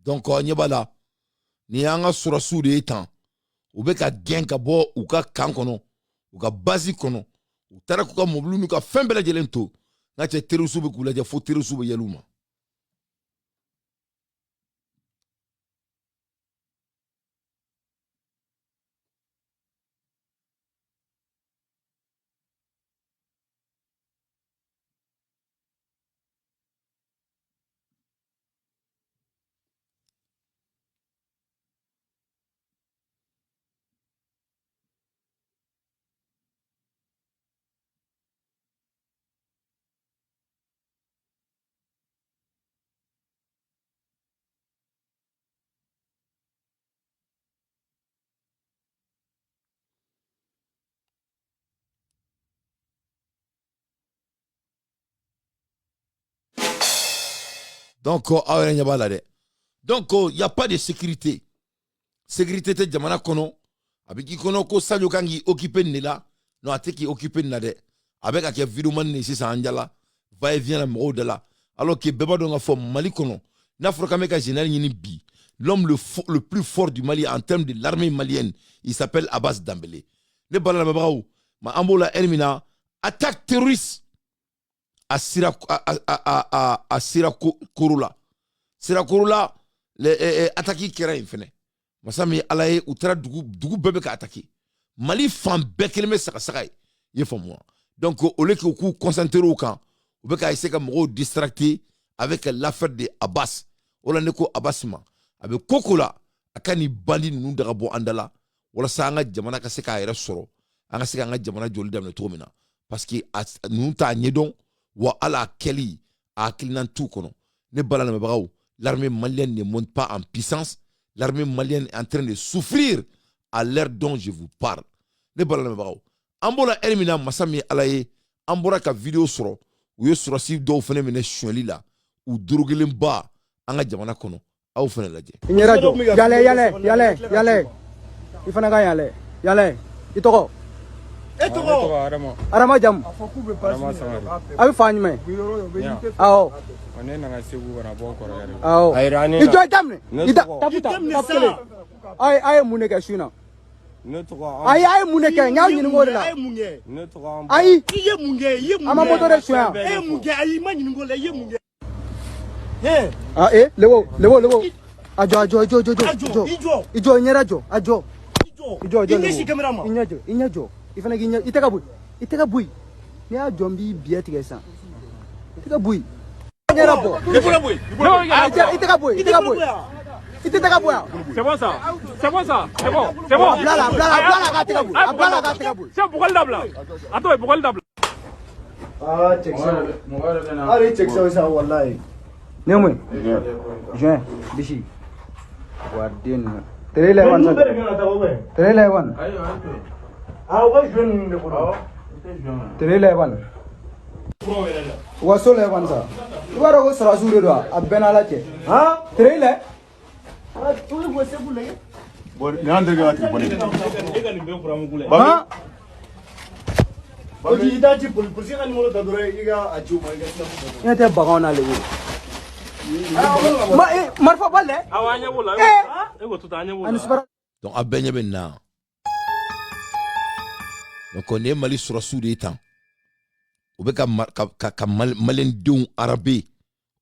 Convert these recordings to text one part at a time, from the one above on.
Donc on y va là. Ni anga surasu de temps. Ou be ka gen ka bo ou ka kan kono. Ou ka basi kono. Ou tara ku ka moblu nu ka fen bela jelen to. Na che terusu be kula je fo terusu be yeluma. Donc, il n'y a pas de sécurité. Sécurité te jamana kono. Avec qui kono ko sadio kangi occupé nela. Non, ate qui occupé nade. Avec a vidéo man ici sa anjala. Va et vient la mort de là. Alors que beba donga fo Mali kono. N'africa meka général yini bi. L'homme le plus fort du Mali en termes de l'armée malienne, il s'appelle Abbas Dambélé. Ne bala na babaou. Ma ambola Elmina attaque terroriste. À Sirakurula. Sirakurula, les attaqués qui ont fait. Masami alaye outra dugu bebe ka attaqué. Mali fan bekelme sakasakay. Yefo moi. Donc au lieu que vous concentrez au camp, vous pouvez essayer de me distracter avec l'affaire de Abbas. Ola neko Abbas ma. Avec Kokola, akani bandi nous darabo andala. Wala sa anga jamana ka seka ira soro. Anga seka anga jamana joli dam ne tromina. Parce que nous ta nyedon wa ala keli a klinan tout kono. Ne balana me bagaw. L'armée malienne ne monte pas en puissance. L'armée malienne est en train de souffrir à l'heure dont je vous parle. Ne balana me bagaw. Ambola Elmina masami alaye. Ambora ka vidéo soro. Ou yo soro si do fene mene choueli la. Ou droguelen ba. Anga jamana kono. Aou fene la je. Inyerajo. Yale. Ifana ga yale. Itoko. Arama jam. Abi fany me. Aho. Aho. Ijo jamne. Ida taputa. Ay muneke shuna. Ay muneke nyaw nyini ngole la. Ay iye munge. Ama motore shuna. Munge ay ma nyini ngole iye munge. Lewo. Ijo nyerajo. Ijo. Inyajo. Ifana ginya iteka bui ni a jombi biya tigesa iteka bui nyera bo iteka bui c'est bon blala ka teka bui c'est pourquoi le dabla attends pourquoi le dabla check ça wallahi nemwe juin bishi wadin Terelewan Terelewan Waso lewan sa Iwaro ko sarasure do abena la che ha Terele tuli go se bule bo ni andre ga ti bone ha o di ida ti pulsi kan mo da dore iga aju ma ga te bagona le marfa balle awanya bola ego tutanya bola donc abenye benna donc on est Mali sur sous des temps ou be ka malen don arabe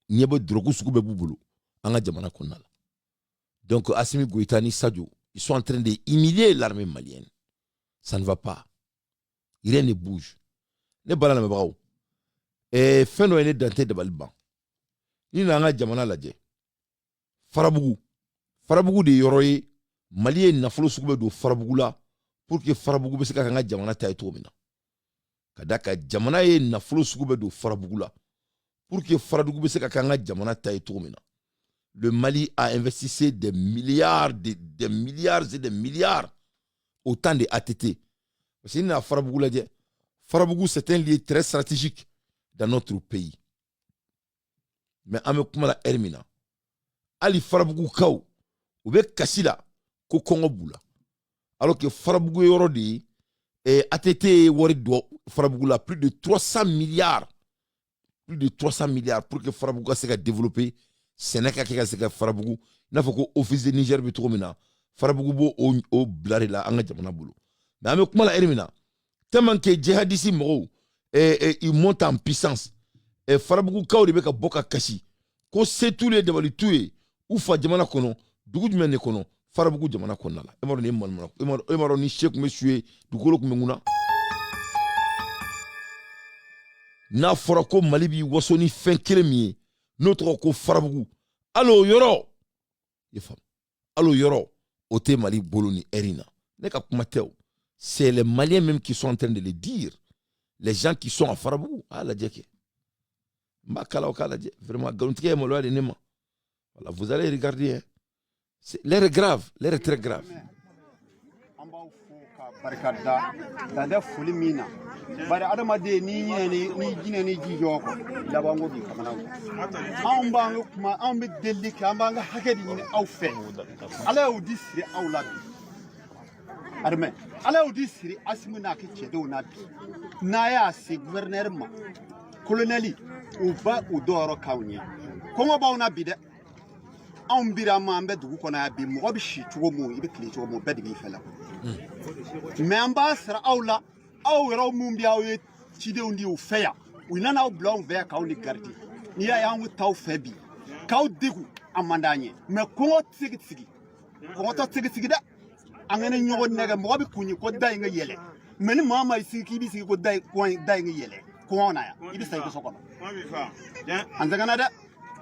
nyebe drogu suku be bubulu anga jamana konala donc Assimi Goïta ni Sadio ils sont en train de humilier l'armée malienne ça ne va pas rien ne bouge ne balana me bawo et fendo ene dante de balban ni nanga jamana laje farabugu de yoroye malien nafolo sukube do farabugu la pour que farabugu be se ka nga jamana tay to mina kadaka jamana ye nafolo sukube do farabugu la pour que farabugu be se ka nga jamana tay to mina. Le Mali a investi des milliards des milliards et des milliards autant de ATT parce que na farabugu laje farabugu c'est un lieu très stratégique dans notre pays. Mais ame kuma la Elmina ali farabugu kaw ou be kasila ko kongo bula alors que farabugu yoro di ATT wori do farabugu la plus de 300 milliards pour que farabugu se développer Sénégal qui se farabugu n'a fɔ ko office de Niger bɛ cogo min na farabugu b'o o bila de la an ka jamana bolo mais an bɛ kuma la heure min na tellement que jihadiste mɔgɔw ils montent en puissance farabugukaw de bɛ ka bɔ ka kasi ko se t'u ye dabali t'u ye u fa jamana kɔnɔ dugu jumɛn de kɔnɔ farabugu jamana kɔnɔna la e m'a dɔn ni manumana e m'a dɔn ni se tun bɛ su ye dugukolo tun bɛ mun na n'a fɔra ko Mali b'i waso ni fɛn kelen min ye n'o tɔgɔ ko farabugu hali o yɔrɔ i faamu hali o yɔrɔ o tɛ Mali bolo ni heure in na ne ka kuma tɛ o c'est les Maliens même qui sont en train de le dire les gens qui sont à farabugu a lajɛ kɛ n b'a kala o k'a lajɛ vraiment nkalontigɛ ye maloya de ne ma voilà vous allez regarder hein. L'heure est grave, l'heure est très grave. Barkada da fuli mina bari adamade ni jine ni jijo ko labango bi kamana an bango kuma an be delli ka an banga hakedi ni aw fe ala o disri aw labi arme ala o disri asmuna ke chedo na bi na ya se gouverneur ma coloneli o ba o doro kawni ko mo ba ona bi de an bira ma an be dugu kɔnɔ ya bi mɔgɔ bi si cogo mu i be kile cogo mu bɛɛ de b'i fɛ la mais an b'a sara aw la aw yɛrɛ mun bi aw ye cidenw di u fɛ yan u nana aw bila anw fɛ yan k'aw ni garidi n'i y'a ye an t'aw fɛ bi k'aw degu a man d'an ye mais kɔngɔ tɛ se ka sigi kɔngɔtɔ tɛ se ka sigi dɛ an ka ne ɲɔgɔn nɛgɛ mɔgɔ bɛ kun ye ko da in ka yɛlɛ mais ni maa ma sigi k'i bɛ sigi ko da in ka yɛlɛ kɔngɔ na yan i bɛ sa i ka so kɔnɔ an sɛgɛnna dɛ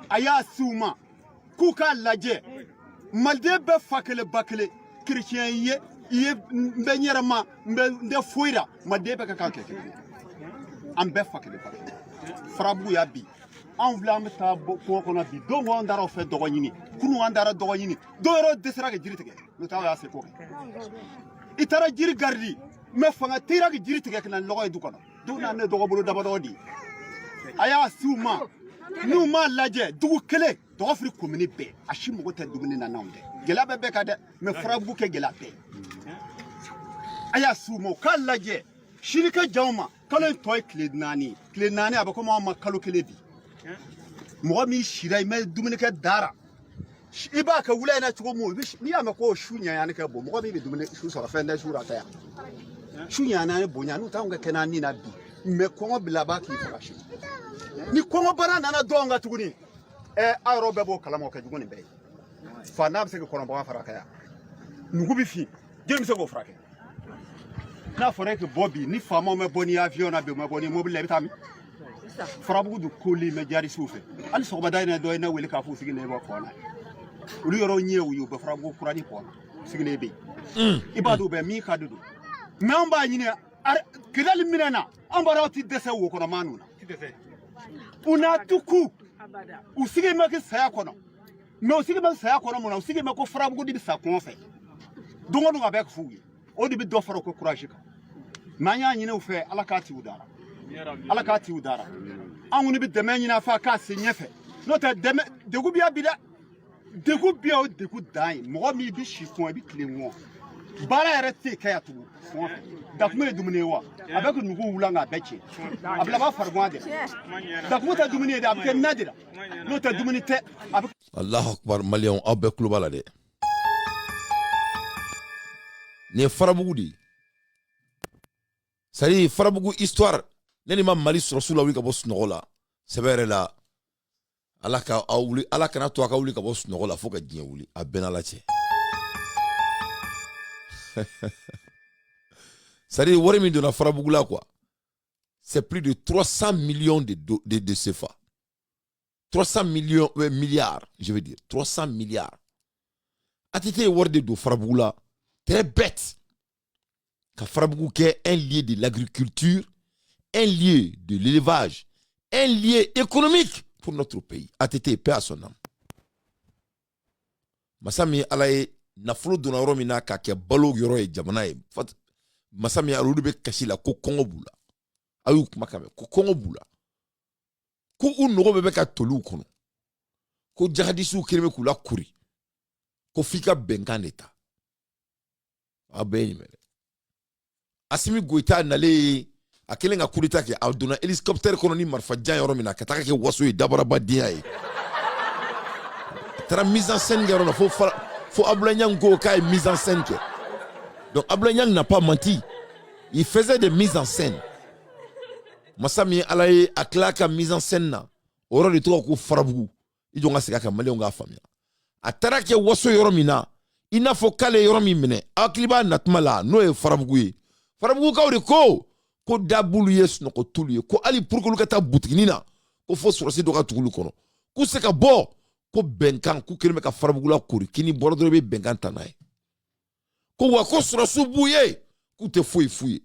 a y'a si u ma k'u k'a lajɛ maliden bɛɛ fa kelen ba kelen chrétien ye i ye n bɛ n yɛrɛ ma n tɛ foyi la maliden bɛɛ ka kan kɛ kelen an bɛɛ fa kelen ba kelen farabugu y'a bi anw filɛ an bɛ taa kungo kɔnɔ bi don ko an taara o fɛ dɔgɔ ɲini kunun an taara dɔgɔ ɲini dɔw yɛrɛ dɛsɛra ka jiri tigɛ n'o tɛ aw y'a se ko kɛ i taara jiri garidi mais fanga tɛra ka jiri tigɛ ka na lɔgɔ ye du kɔnɔ du na ne dɔgɔ bolo dabadɔgɔ di a y'a si u ma n'u m'a lajɛ dugu kelen dɔgɔfiri komini bɛɛ a si mɔgɔ tɛ dumuni na n'anw tɛ gɛlɛya bɛ bɛɛ kan dɛ mais farabugu kɛ gɛlɛya tɛ a y'a si u ma u k'a lajɛ sini ka janw ma kalo in tɔ ye tile naani a bɛ komi anw ma kalo kelen bi mɔgɔ min sira i mɛ dumunikɛ dara i b'a kɛ wula in na cogo min n'i y'a mɛn ko su ɲaɲani kɛ bon mɔgɔ min bɛ dumuni su sɔrɔ fɛn tɛ su ra tɛ yan su ɲaɲani bonya n'u t'anw ka kɛnɛ ni na bi mais kɔngɔ bila a b'a k'i faga su ni kɔngɔ bana nana dɔn ka tuguni aw yɛrɛ bɛɛ b'o kalama o kɛ jugu nin bɛɛ ye fa n'a bɛ se ka kɔnɔbaga furakɛ yan nugu bɛ fin jeli bɛ se k'o furakɛ n'a fɔra e ka bɔ bi ni faamaw ma bɔ ni avion na bi u ma bɔ ni mobili la i bɛ taa min farabugu du koli mɛ jarisiw fɛ hali sɔgɔmada in na dɔ ye ne wele k'a fɔ u sigilen bɛ kɔn na olu yɔrɔ ɲɛ u ye u bɛ farabugu kurani kɔn na sigilen bɛ yen i b'a dɔn u bɛ min ka de don mais an b'a ɲini kidali minɛ na an b'a dɔn aw tɛ dɛsɛ wo kɔnɔ maa ninnu na u n'a tuku u sigilen bɛ kɛ saya kɔnɔ mais u sigilen bɛ saya kɔnɔ mun na u sigilen bɛ ko farabugu de bɛ sa kɔngɔ fɛ don o don a bɛ f'u ye o de bɛ dɔ fara u ka courage kan mais an y'a ɲini u fɛ ala k'a ti u dara ala k'a ti u dara an kɔni bɛ dɛmɛ ɲini a fɛ a k'a se ɲɛfɛ n'o tɛ dɛmɛ degun bɛ yan bi dɛ degun bɛ yan o degun dan ye mɔgɔ min bɛ si kɔn i bɛ tile ŋɔn baara yɛrɛ tɛ kɛ yan tugun kɔngɔ fɛ dakun ye dumuni ye wa a bɛ ka nugu wula nka a bɛɛ tiɲɛ a bila a b'a farikɔn de la dakun tɛ dumuni ye dɛ a bɛ kɛ na de la n'o tɛ dumuni tɛ a bɛ. Allahu akbar maliyɛnw aw bɛɛ tulo b'a la dɛ nin ye farabugu de ye c'est à dire farabugu histoire ne ni ma Mali sɔrɔsiw la wuli ka bɔ sunɔgɔ la sɛbɛ yɛrɛ la ala ka aw wuli ala kana to a ka wuli ka bɔ sunɔgɔ la fo ka diɲɛ wuli a bɛɛ n'ala cɛ c'est à dire wari min donna farabugu la quoi c'est plus de 300 millions de CFA 300 milliards je veux dire 300 milliards ATT ye wari de don farabugu la très bête ka farabugu kɛ un lieu de l'agriculture un lieu de l'élevage un lieu économique pour notre pays ATT paix à son âme masa min ala ye nafolo donna yɔrɔ min na k'a kɛ balo yɔrɔ ye jamana ye masa min olu bɛ kasi la ko kɔngɔ b'u la a y'u kuma kan mɛn ko kɔngɔ b'u la ko u nɔgɔ bɛ ka toliw kɔnɔ ko jahadisiw kelen bɛ k'u la kori ko f'i ka bɛnkan de ta a bɛɛ ye nin mɛn dɛ Assimi Goïta nalen a kelen ka coup d'état kɛ a donna hélicoptère kɔnɔ ni marifa jan yɔrɔ min na ka taga kɛ waso ye dabarabadenya ye tara mise en scène garona faut Ablaï go ka mise en scène ke. Donc Ablaï n'a pas menti. Il faisait des mises en scène. Masami alaye aklaka mise en scène na. Oro de to ko farabugu. Ijo nga sika ka mali nga famia. Atara ke waso yoromina. Ina fo kale yoromi mine. Akliba natmala no e farabugu. Farabugu ka ko ko dabulu yes no ko tulu ko ali pour ko lukata boutique na. Ko fo sur se do ka tulu kono. Ku se ka bo ko benkan ku kelme ka farabugu la kuri kini bordo be benkan tanay. Ko wa ko sur subuye ku te fuyi.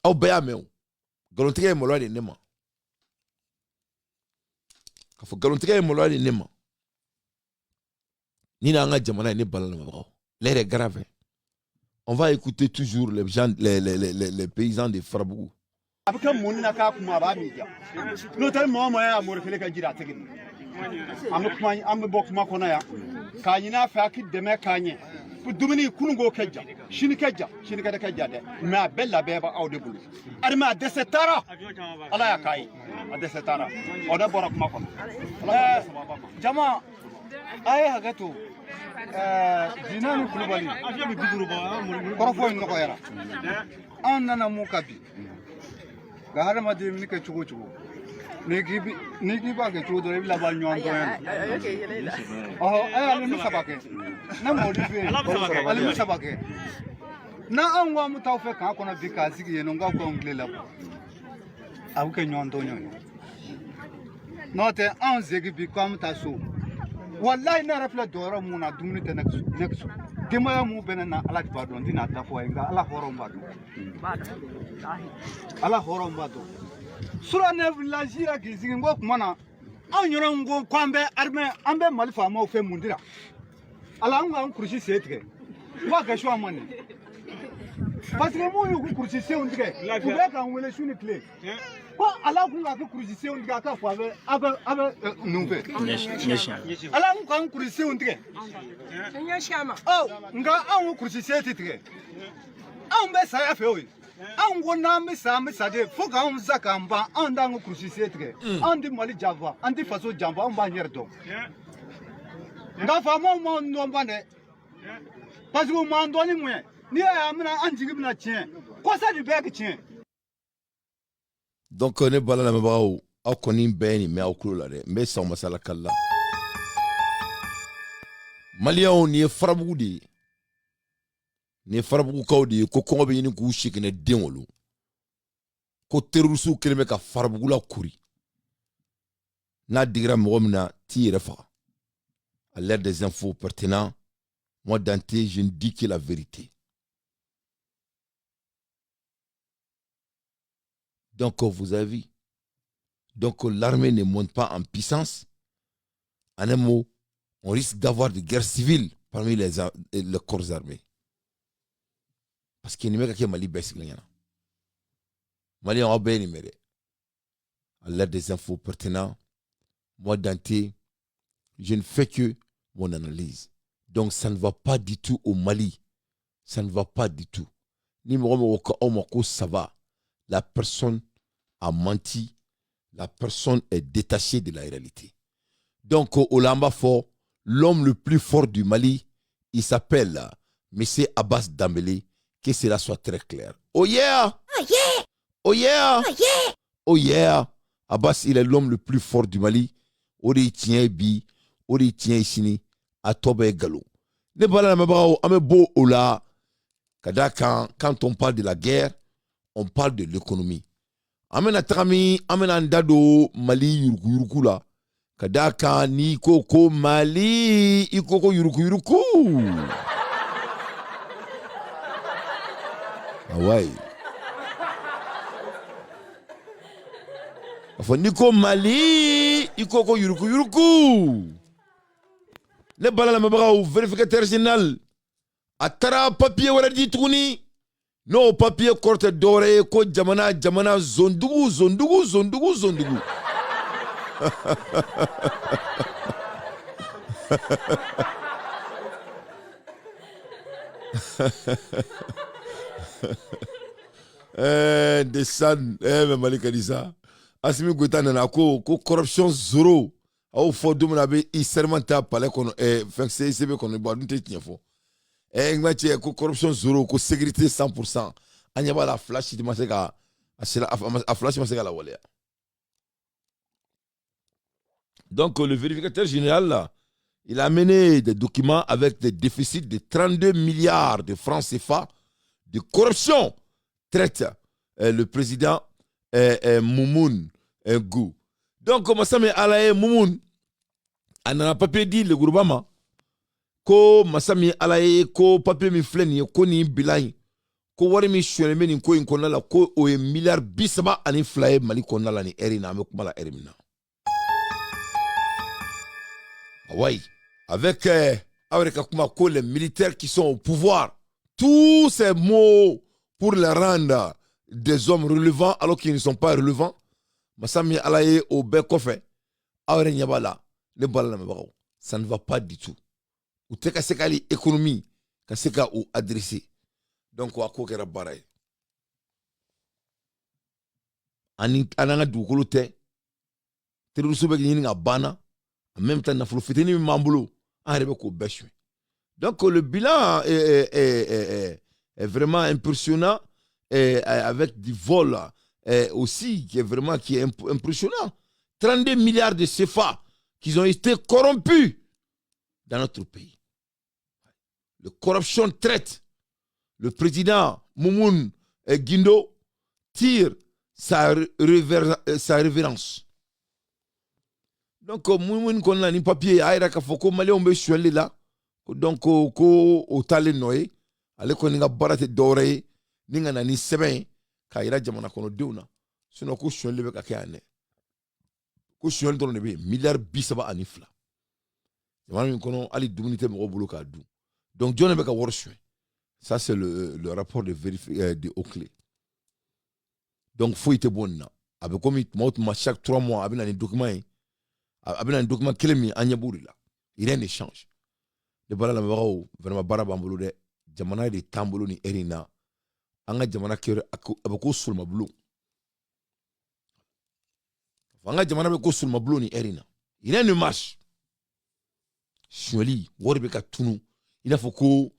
Au bayameo. Galontige mo lwali nema. Kafo galontige mo lwali nema. Nina nga jamana ni balala mabao. L'air est grave. On va écouter toujours les gens, les paysans de Farabougou. Abika munna ka kuma ba mi ja. No tan mo mo ya mo refele ka jira tegin. Am bok ma kona ya. Ka nyina fa ki de me kanye. Pu dumini kunungo kejja. Shini ka de kejja de. Ma bella beba awde bulu. Arma de setara. Ala ya kai. De setara. Oda bora kuma kona. Jama ay hagato. Dinanu kulubali. Korofo ndoko yara. An nana mu kabi. Gahara madi mika chugo niki ba ke chugo dole bila ba nyon do yan ali misabake na modi fe ali misabake na anwa mutawfe ka kona bika sigi yeno nga ko nglela abu ke nyon do nyon note an zegi bi kam taso wallahi na rafla doro muna dumni te neksu Kema mu benena ala badon dina tafo inga ala horom bado sura ne village ra gizingi ngo kumana anyoro ngo kwambe arme ambe malifa ma ofe mundira ala nga nkurshi setike wa ga shwa mani parce que mu yu kurshi se undike kube ka nwele shuni kle ko ala ku nga kurshi se undike ka kwa abe nuve ala nga kurshi se undike oh nga an kurshi se titike an be sa ya fe oyi an gona misa de fo ka an zaka mba an da kurshi se titike an di mali java an di faso jamba an ba nyer do nga fa mo no mbane parce que mo andoni mu ni ya amina an jigi bina tien ko sa di be ki tien. Donc on est balala mabao au konim beni me au kula de me sa masala kala Malia on ni farabugu de ni farabugu kawdi ko ko be ni ku shikine denwolo ko terrusu kelme ka farabugu la kuri na digra mo mina ti refa à l'aide des infos pertinents moi Dante je ne dis que la vérité. Donc vous avez vu, donc l'armée ne monte pas en puissance. En un mot, on risque d'avoir des guerres civiles parmi les corps armés. Parce qu'il n'y a pas Mali baisse. Mali en a numéro. À l'aide des infos pertinents, moi Dante, je ne fais que mon analyse. Donc ça ne va pas du tout au Mali. Ça ne va pas du tout. Ni ça va. La personne a menti. La personne est détachée de la réalité. Donc, au Lambafort, l'homme le plus fort du Mali, il s'appelle M. Abbas Dambélé, que cela soit très clair. Oh yeah! Oh yeah! Oh yeah! Oh yeah! Oh yeah! Abbas, il est l'homme le plus fort du Mali. Ori tient bi, ori tient ici, à Tobe Galo. Ne balala mabao, ame bo ola. Quand on parle de la guerre, on parle de l'économie. Amena trami, amena ndado Mali yuruku la. Kadaka ni koko Mali, ikoko yuruku. Ah ouais. Afo niko Mali, ikoko yuruku. Le balala mabao, vérificateur général. Atara papier wala di tuni. No papier korte dore ko jamana zondugu. Desan mais Malika dit ça. Asimi Goita nana ko corruption zéro. au fo dum na be i sermenta palais kono fait CICB kono ba dun te tiefo ngmache ko corruption zéro ko sécurité 100% anyaba la flash di maseka a flash maseka la wala. Donc le vérificateur général là, il a mené des documents avec des déficits de 32 milliards de francs CFA de corruption, traite le président Moumoun Ngou. Donc, comme ça, Alaye Moumoun, on a papier dit le gouvernement, ko Masami Alaye, ko papier mi fleni, ko ni bilan, ko wari mi shwele ni ko inkona la ko o milliard bisaba ani flaye mali kona la ni erina me kuma la erimina. Oui. Avec les militaires qui sont au pouvoir, tous ces mots pour les rendre des hommes relevants alors qu'ils ne sont pas relevants, Massami Alaye au Bekofe, ça ne va pas du tout. Ou te kaseka l'économie, kaseka ou adressé. Donc, wa ko kera baray. Ananga du kolote, terusube ni bana, en même temps, na fitini mambulo. Donc le bilan est vraiment impressionnant avec du vol aussi qui est impressionnant. 32 milliards de CFA qui ont été corrompus dans notre pays. Le corruption traite. Le président Moumoun Guindo tire sa révérence. Donc, Moumoun qu'on a ni papier, aïra ka foko malé on be chuelle là. Donc, ko o tale noé, ale ko ninga barate doré, ninga na ni seben, ka ira jamana kono deuna. Sinon ko chuelle be ka kane. Ko chuelle don be milliard bisaba anifla. Jamana kono ali dumunité mo bulu ka du. Donc, John be ka worshwe. Ça c'est le rapport de vérification de Oakley. Donc, faut être bon na. Avec comme il chaque 3 mois, avec un document. Avec un document qui est il y a un échange. De bala la mabaro vraiment bara bambolo de jamana de tambolo ni erina anga jamana kere abako sul mablu anga jamana be ko sul mablu ni erina il y a une marche shweli worbe ka tunu il faut ko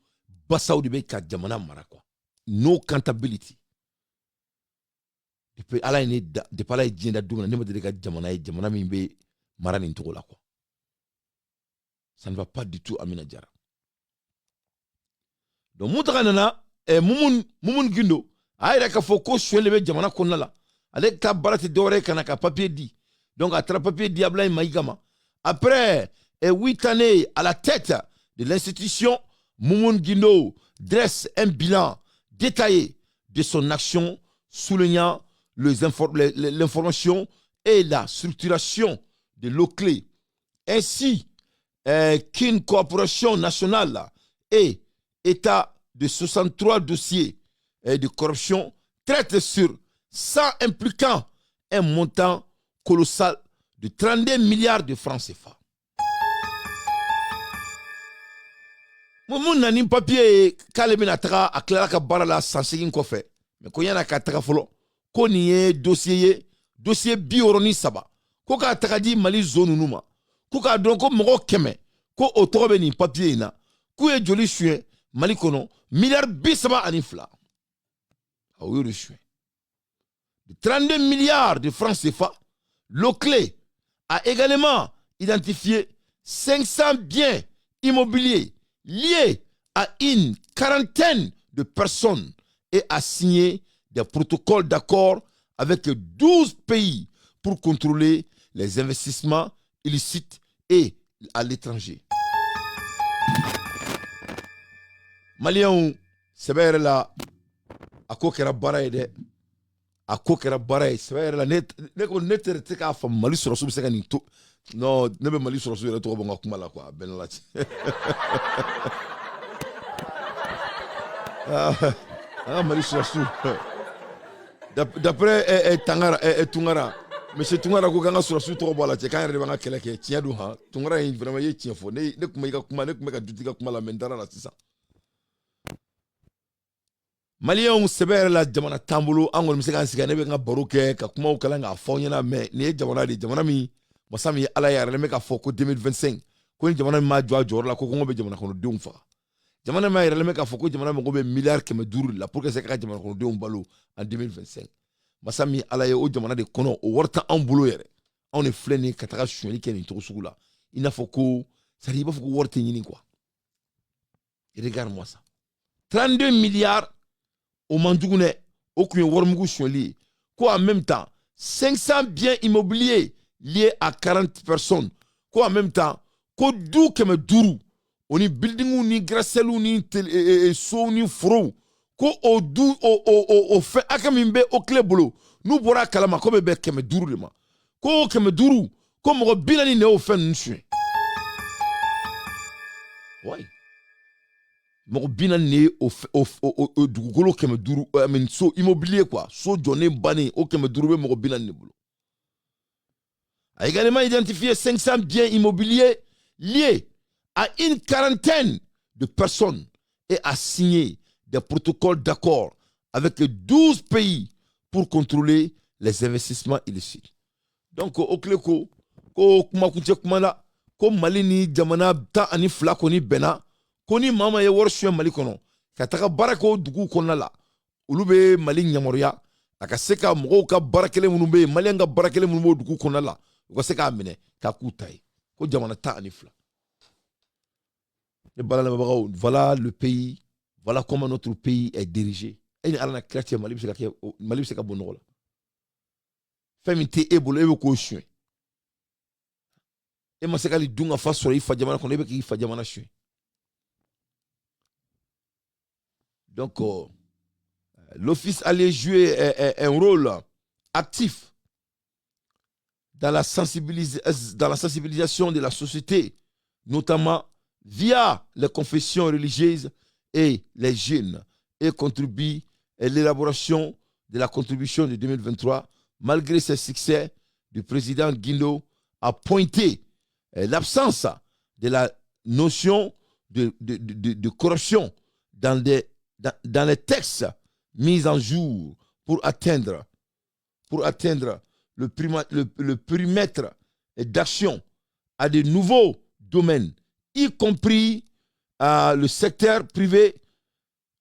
basaw de be ka jamana mara quoi no accountability depuis ala ni de pala jinda dum na de ka jamana mi be marani ntokola quoi. Ça ne va pas du tout à Amina Diarra. Donc Moutaranana Moumoun Guindo aïra ka foko shwelebe jamana konala avec ta barate doré kanaka papier dit. Donc à travers papier diabla maïgama. Après 8 années à la tête de l'institution, Moumoun Guindo dresse un bilan détaillé de son action soulignant l'information et la structuration de l'Oakley, ainsi qu'une coopération nationale et état de 63 dossiers de corruption traite sur 100 impliquant un montant colossal de 32 milliards de francs CFA. Mon nani papier kalebinatra a clara ka barala sansigin kofe mais ko yana ka taka folo ko niye dossier bioroni saba ko ka taka di mali zone numa ko ka don ko mogo keme ko otobe ni papier na ko e joli chuen mali kono milliard bisaba anifla a wuri chuen de 32 milliards de francs CFA. L'Oakley a également identifié 500 biens immobiliers liés à une quarantaine de personnes et a signé des protocoles d'accord avec 12 pays pour contrôler les investissements illicites et à l'étranger. Malien, c'est vrai là, à quoi qu'elle a barré a ko kera baray c'est la net ko netter te ka fa mali soro su seka ni to no ne be mali soro su re to ko nga kuma la quoi ben la mali soro su d'après Tungara monsieur Tungara ko nga soro su to ko la te kan re ba nga kele ke tia du ha Tungara vraiment ye tia fo ne kuma ka duti ka kuma la mendara la c'est ça. Malien sebe la jamana tambulu angol miseka nsika nebe nga baroke ka kuma ukala nga fonyana me ni jamana di jamana mi masami ala ya yɛrɛ ka fɔ ko 2025 ko ni jamana ma jɔ a jɔyɔrɔ la ko kɔngɔ bɛ jamana kɔnɔdenw faga jamana ma yɛrɛ ka fɔ ko jamana mago bɛ miliyari 500 la pour que se ka jamana kɔnɔdenw balo en 2025 masami ala ye o jamana de kɔnɔ o wari t'anw bolo yɛrɛ anw de filɛ nin ka taga suɲɛli kɛ nin cogo sugu la i n'a fɔ ko c'est à dire i b'a fɔ ko wari tɛ ɲini quoi regarde-moi ça 32 milliards o man jugu dɛ o kun ye warimugu suɲɛli ye ko en même temps 500 biens immobiliers liés à 40 personnes ko en même temps ko du 500 o ni buildingu ni graseliw ni sow ni forow ko o du o fɛn hakɛ min bɛ o tile bolo n'u bɔra a kalama ko bɛ bɛn 500 de ma ko 500 ko mɔgɔ 40 de y'o fɛn ninnu suɲɛ wayi mɔgɔ 40 de ye o dugukolo 500 so immobilier quoi so jɔnen bannen o 500 bɛ mɔgɔ 40 de bolo a également identifié 500 biens immobiliers liés à une quarantaine de personnes et a signé des protocoles d'accord avec 12 pays pour contrôler les investissements illicites. Donc, au Kleko, ko kuma kunche kumala, ko Mali ni jamana ta ani fla koni bena, koni mama ye worshwe Mali kono, kataka barako dugu kona la, ulube Mali nyamoria, akaseka mgo ka barakele munube, Mali nga barakele munube dugu kona la, ukaseka amene, kakutai, ko jamana ta ani fla. Voilà le pays, voilà comment notre pays est dirigé. Et il y a un chrétien Mali, c'est bon rôle. Féminité est bon, et beaucoup chien. Et moi c'est quand il dunga face sur il faut diamant qu'on est qui fait diamant chien. Donc l'office allait jouer un rôle actif dans la sensibilisation de la société, notamment via les confessions religieuses et les jeunes, et contribue à l'élaboration de la contribution de 2023. Malgré ses succès, le président Guindo a pointé l'absence de la notion de corruption dans les textes mis en jour pour atteindre le périmètre d'action à de nouveaux domaines, y compris le secteur privé.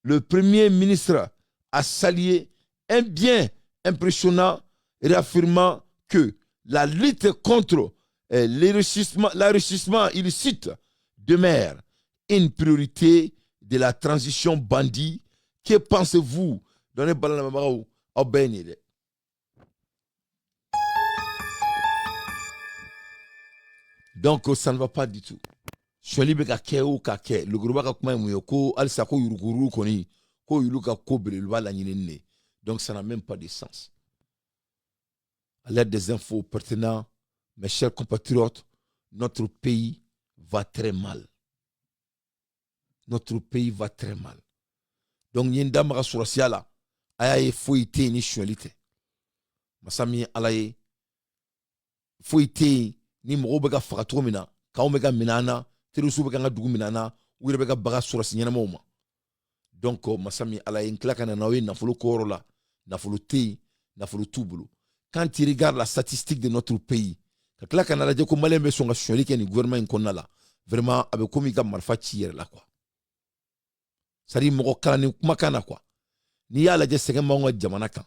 Le Premier ministre a salué un bien impressionnant, réaffirmant que la lutte contre l'enrichissement illicite demeure une priorité de la transition bandit. Que pensez-vous? Donnez balle à ma au béni. Donc ça ne va pas du tout. Sholibe ka ke ou ka ke le groupe ka kuma mu ko alisa ko yuruguru koni ko yuluka ko belelwa la nyinene. Donc ça n'a même pas de sens. À l'aide des infos pertinentes, mes chers compatriotes, notre pays va très mal. Notre pays va très mal. Donc yenda maka surasiala ayaye foite ni shuelite. Masami alaye foite ni mrobe ka fakato mina ka omega minana terusu beka nga dugu minana wire beka baga surasi nyana moma. Donc masami alaye nklaka na nawe nafolo korola nafolo tei nafolo tubulu. Quand tu regardes la statistique de notre pays, quand on a dit que Malien sont que le gouvernement là, vraiment avec comme il a marfa tirer là quoi. Ça dit mon calani makana quoi. Ni ya la jesse ngama jamana kan.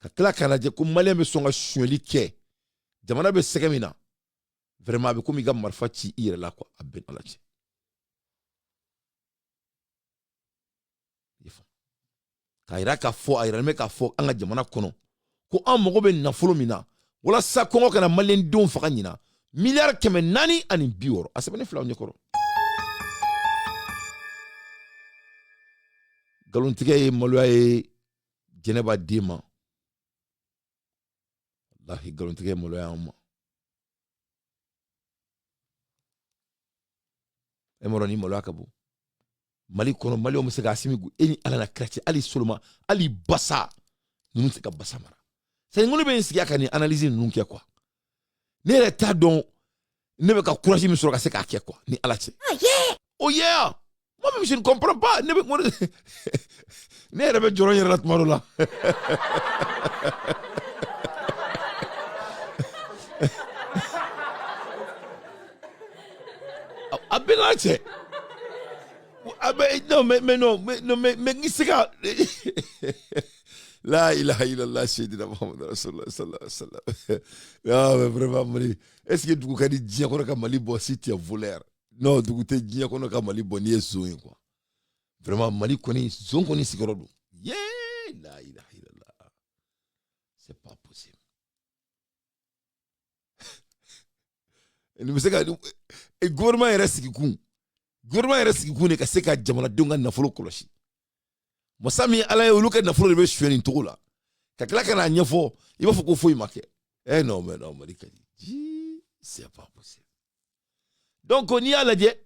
Quand on a dit que Malien sont que jamana be segamina. Vraiment avec comme il a marfa tirer là quoi. Aben alachi. Il faut. Kaira ka fo aira me ka fo anga jamana kono. Ko an mogo be nafolo mina wala sa kongo kana malen don faga nyina miliyar 400 ani biworo asabane flaw nyekoro galontige moloye jeneba dima wallahi galontige moloye amma emoroni moloya kabu mali kono mali o musega asimigu eni ala na krati ali soloma ali basa nunu seka basa mara. C'est une bonne chose analyser nous qui quoi. Ne l'état donc ne veut pas courager monsieur ka se ka quoi ni alache. Oh yeah. Moi même je ne comprends pas. Ne rebe joro yera tmaro la. c'est ah ben non mais qui c'est que la ilaha illallah sayyidina Muhammad rasulullah sallallahu alayhi wa sallam. Ah mais vraiment Mali, est-ce que du ka di diɲɛ kɔnɔ ka Mali bɔ si tu es voleur? Non, du tɛ diɲɛ kɔnɔ ka Mali bɔ ni ye zon ye quoi. Vraiment Mali kɔni zon kɔni sigiyɔrɔ don. Yeah, la ilaha illallah. C'est pas possible. Ni bɛ se ka gouvernement yɛrɛ sigi kun. Gouvernement yɛrɛ sigi kun de ka se ka jamanadenw ka nafolo kɔlɔsi. Masa min ala ye olu ka nafolo de bɛ suɲɛ nin cogo la. Ka tila ka n'a ɲɛfɔ i b'a fɔ ko foyi ma kɛ. Non mais non Mali ka di. C'est pas possible. Donc n'i y'a lajɛ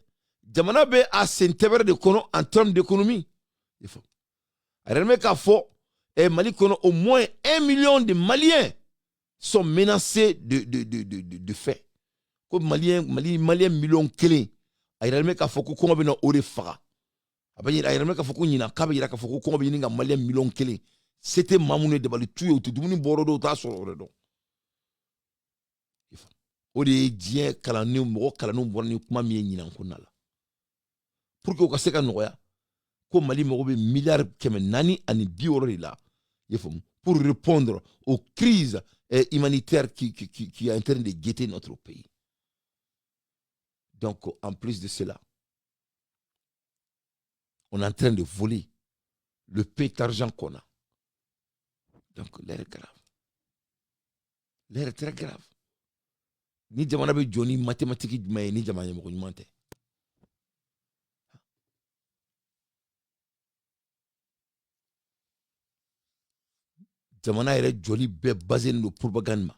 jamana bɛ a sen tɛbɛrɛ de kɔnɔ en termes d'économie. Il faut. A yɛrɛ bɛ k'a fɔ Mali kɔnɔ au moins 1 million de Maliens sont menacés de fait. Ko Malien million kelen. A yɛrɛ bɛ k'a fɔ ko kɔngɔ bɛ na o de faga. A yɛrɛ bɛ k'a fɔ ko ɲina k'a bɛ yira k'a fɔ ko kɔngɔ bɛ ɲini ka Malien million kelen. C'était Mamoune dabali tu ye o tɛ dumuni bɔrɔ dɔw t'a sɔrɔ o de dɔn. O de ye diɲɛ kalandenw mɔgɔ kalandenw bɔra ni kuma min ye ɲinan ko na la. Pour que o ka se ka nɔgɔya ko Mali mago bɛ miliyari 460 de la. Pour répondre aux crises humanitaires qui est en train de guetter notre pays. Donc, en plus de cela, on est en train de voler le peu d'argent qu'on a. Donc, l'air est grave. L'air est très grave. Ni jamana be joni mathématique jumɛn ni jamana ɲɛmɔgɔ ɲuman tɛ. Jamana yɛrɛ joli bɛɛ basé sur propagande ma.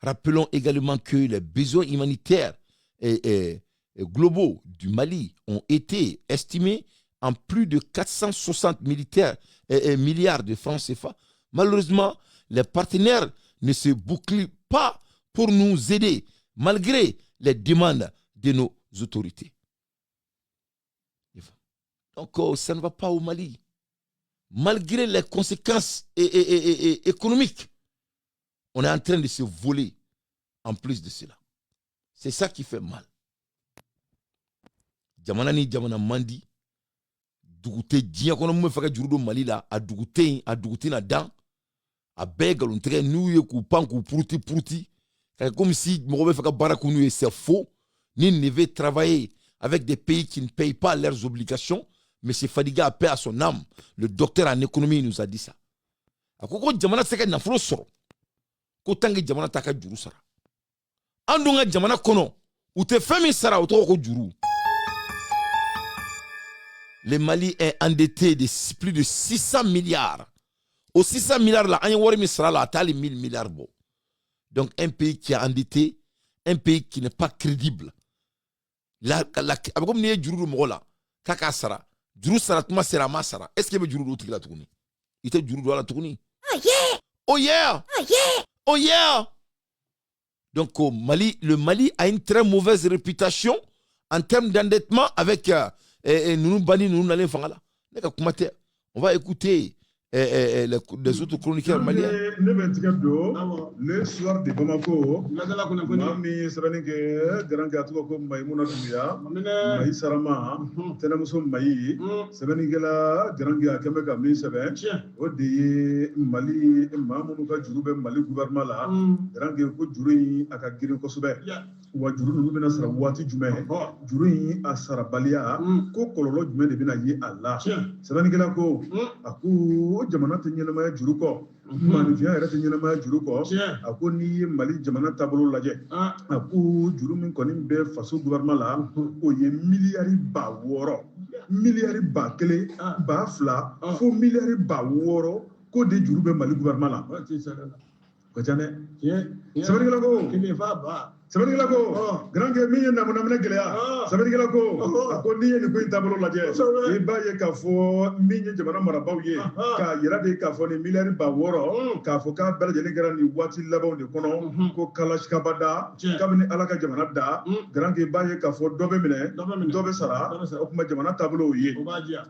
Rappelons également que les besoins humanitaires et globaux du Mali ont été estimés en plus de 460 milliards de francs CFA. Malheureusement, les partenaires ne se bouclent pas pour nous aider, malgré les demandes de nos autorités. Donc, ça ne va pas au Mali. Malgré les conséquences économiques, on est en train de se voler en plus de cela. C'est ça qui fait mal. Jamana ni jamana mandi, dugute diya kono mu faka jurudo Mali la, a dugute na dan, a bega l'ontre nous ye ku pan ku pruti. Comme si c'est faux, ni ne veut travailler avec des pays qui ne payent pas leurs obligations. M. Fadiga a paix à son âme. Le docteur en économie nous a dit ça. Akoko jamana seka na fro soro. Ko tangi jamana taka juru sara. Andunga jamana kono, ou te femi sara ou to ko juru. Le Mali est endetté de plus de 600 milliards. Au 600 milliards là, anya wori mi sara la atali 1000 milliards bo. Donc un pays qui est endetté, un pays qui n'est pas crédible. Comme ni juru mo la, kaka sara. Juru sara tuma sera ma sara. Est-ce que be juru do tigla tukuni? Ite juru do la tukuni? Oh yeah. Oh yeah. Oh yeah. Oh yeah. Donc au Mali, le Mali a une très mauvaise réputation en termes d'endettement avec nous bani nous n'allons fangala. On va écouter les autres chroniqueurs maliens. Le soir de Bamako, Mami Sabanike, Grand Gato comme Maïmouna Douya, Maï Sarama, Tenamuso Maï, Sabanigela, Grand Gakameka Misaben, Odi Mali, Mamuka Jurube, Mali Gouvermala, Grand Gako Juri, Akagiri Kosobe, Wajuru Lumina Sarawati Jume, Juri Asarabalia, Kokolo Jume de Binaye Allah, Sabanigela Ko, Aku. Jamana tenyelama juruko manifia era tenyelama juruko ako ni Mali jamana tabolo laje ako juru min koni be faso gouvernement la o ye milliards ba woro milliards ba kele ba fla fo milliards ba woro ko de juru be Mali gouvernement la ko jane sabari la ko kini fa ba sabari la ko grand que mi na mona gelea sabari la ko ko ni ni ko tabolo laje e ba ye ka fo mi ni jamana marabaw ye ka yira de ka fo ni milliards ba woro ka fo ka bel jeli gran ni wati labaw ni kono ko kalash kabada kabni alaka jamana da grand que ba ye ka fo dobe mine dobe sara o kuma jamana tabolo ye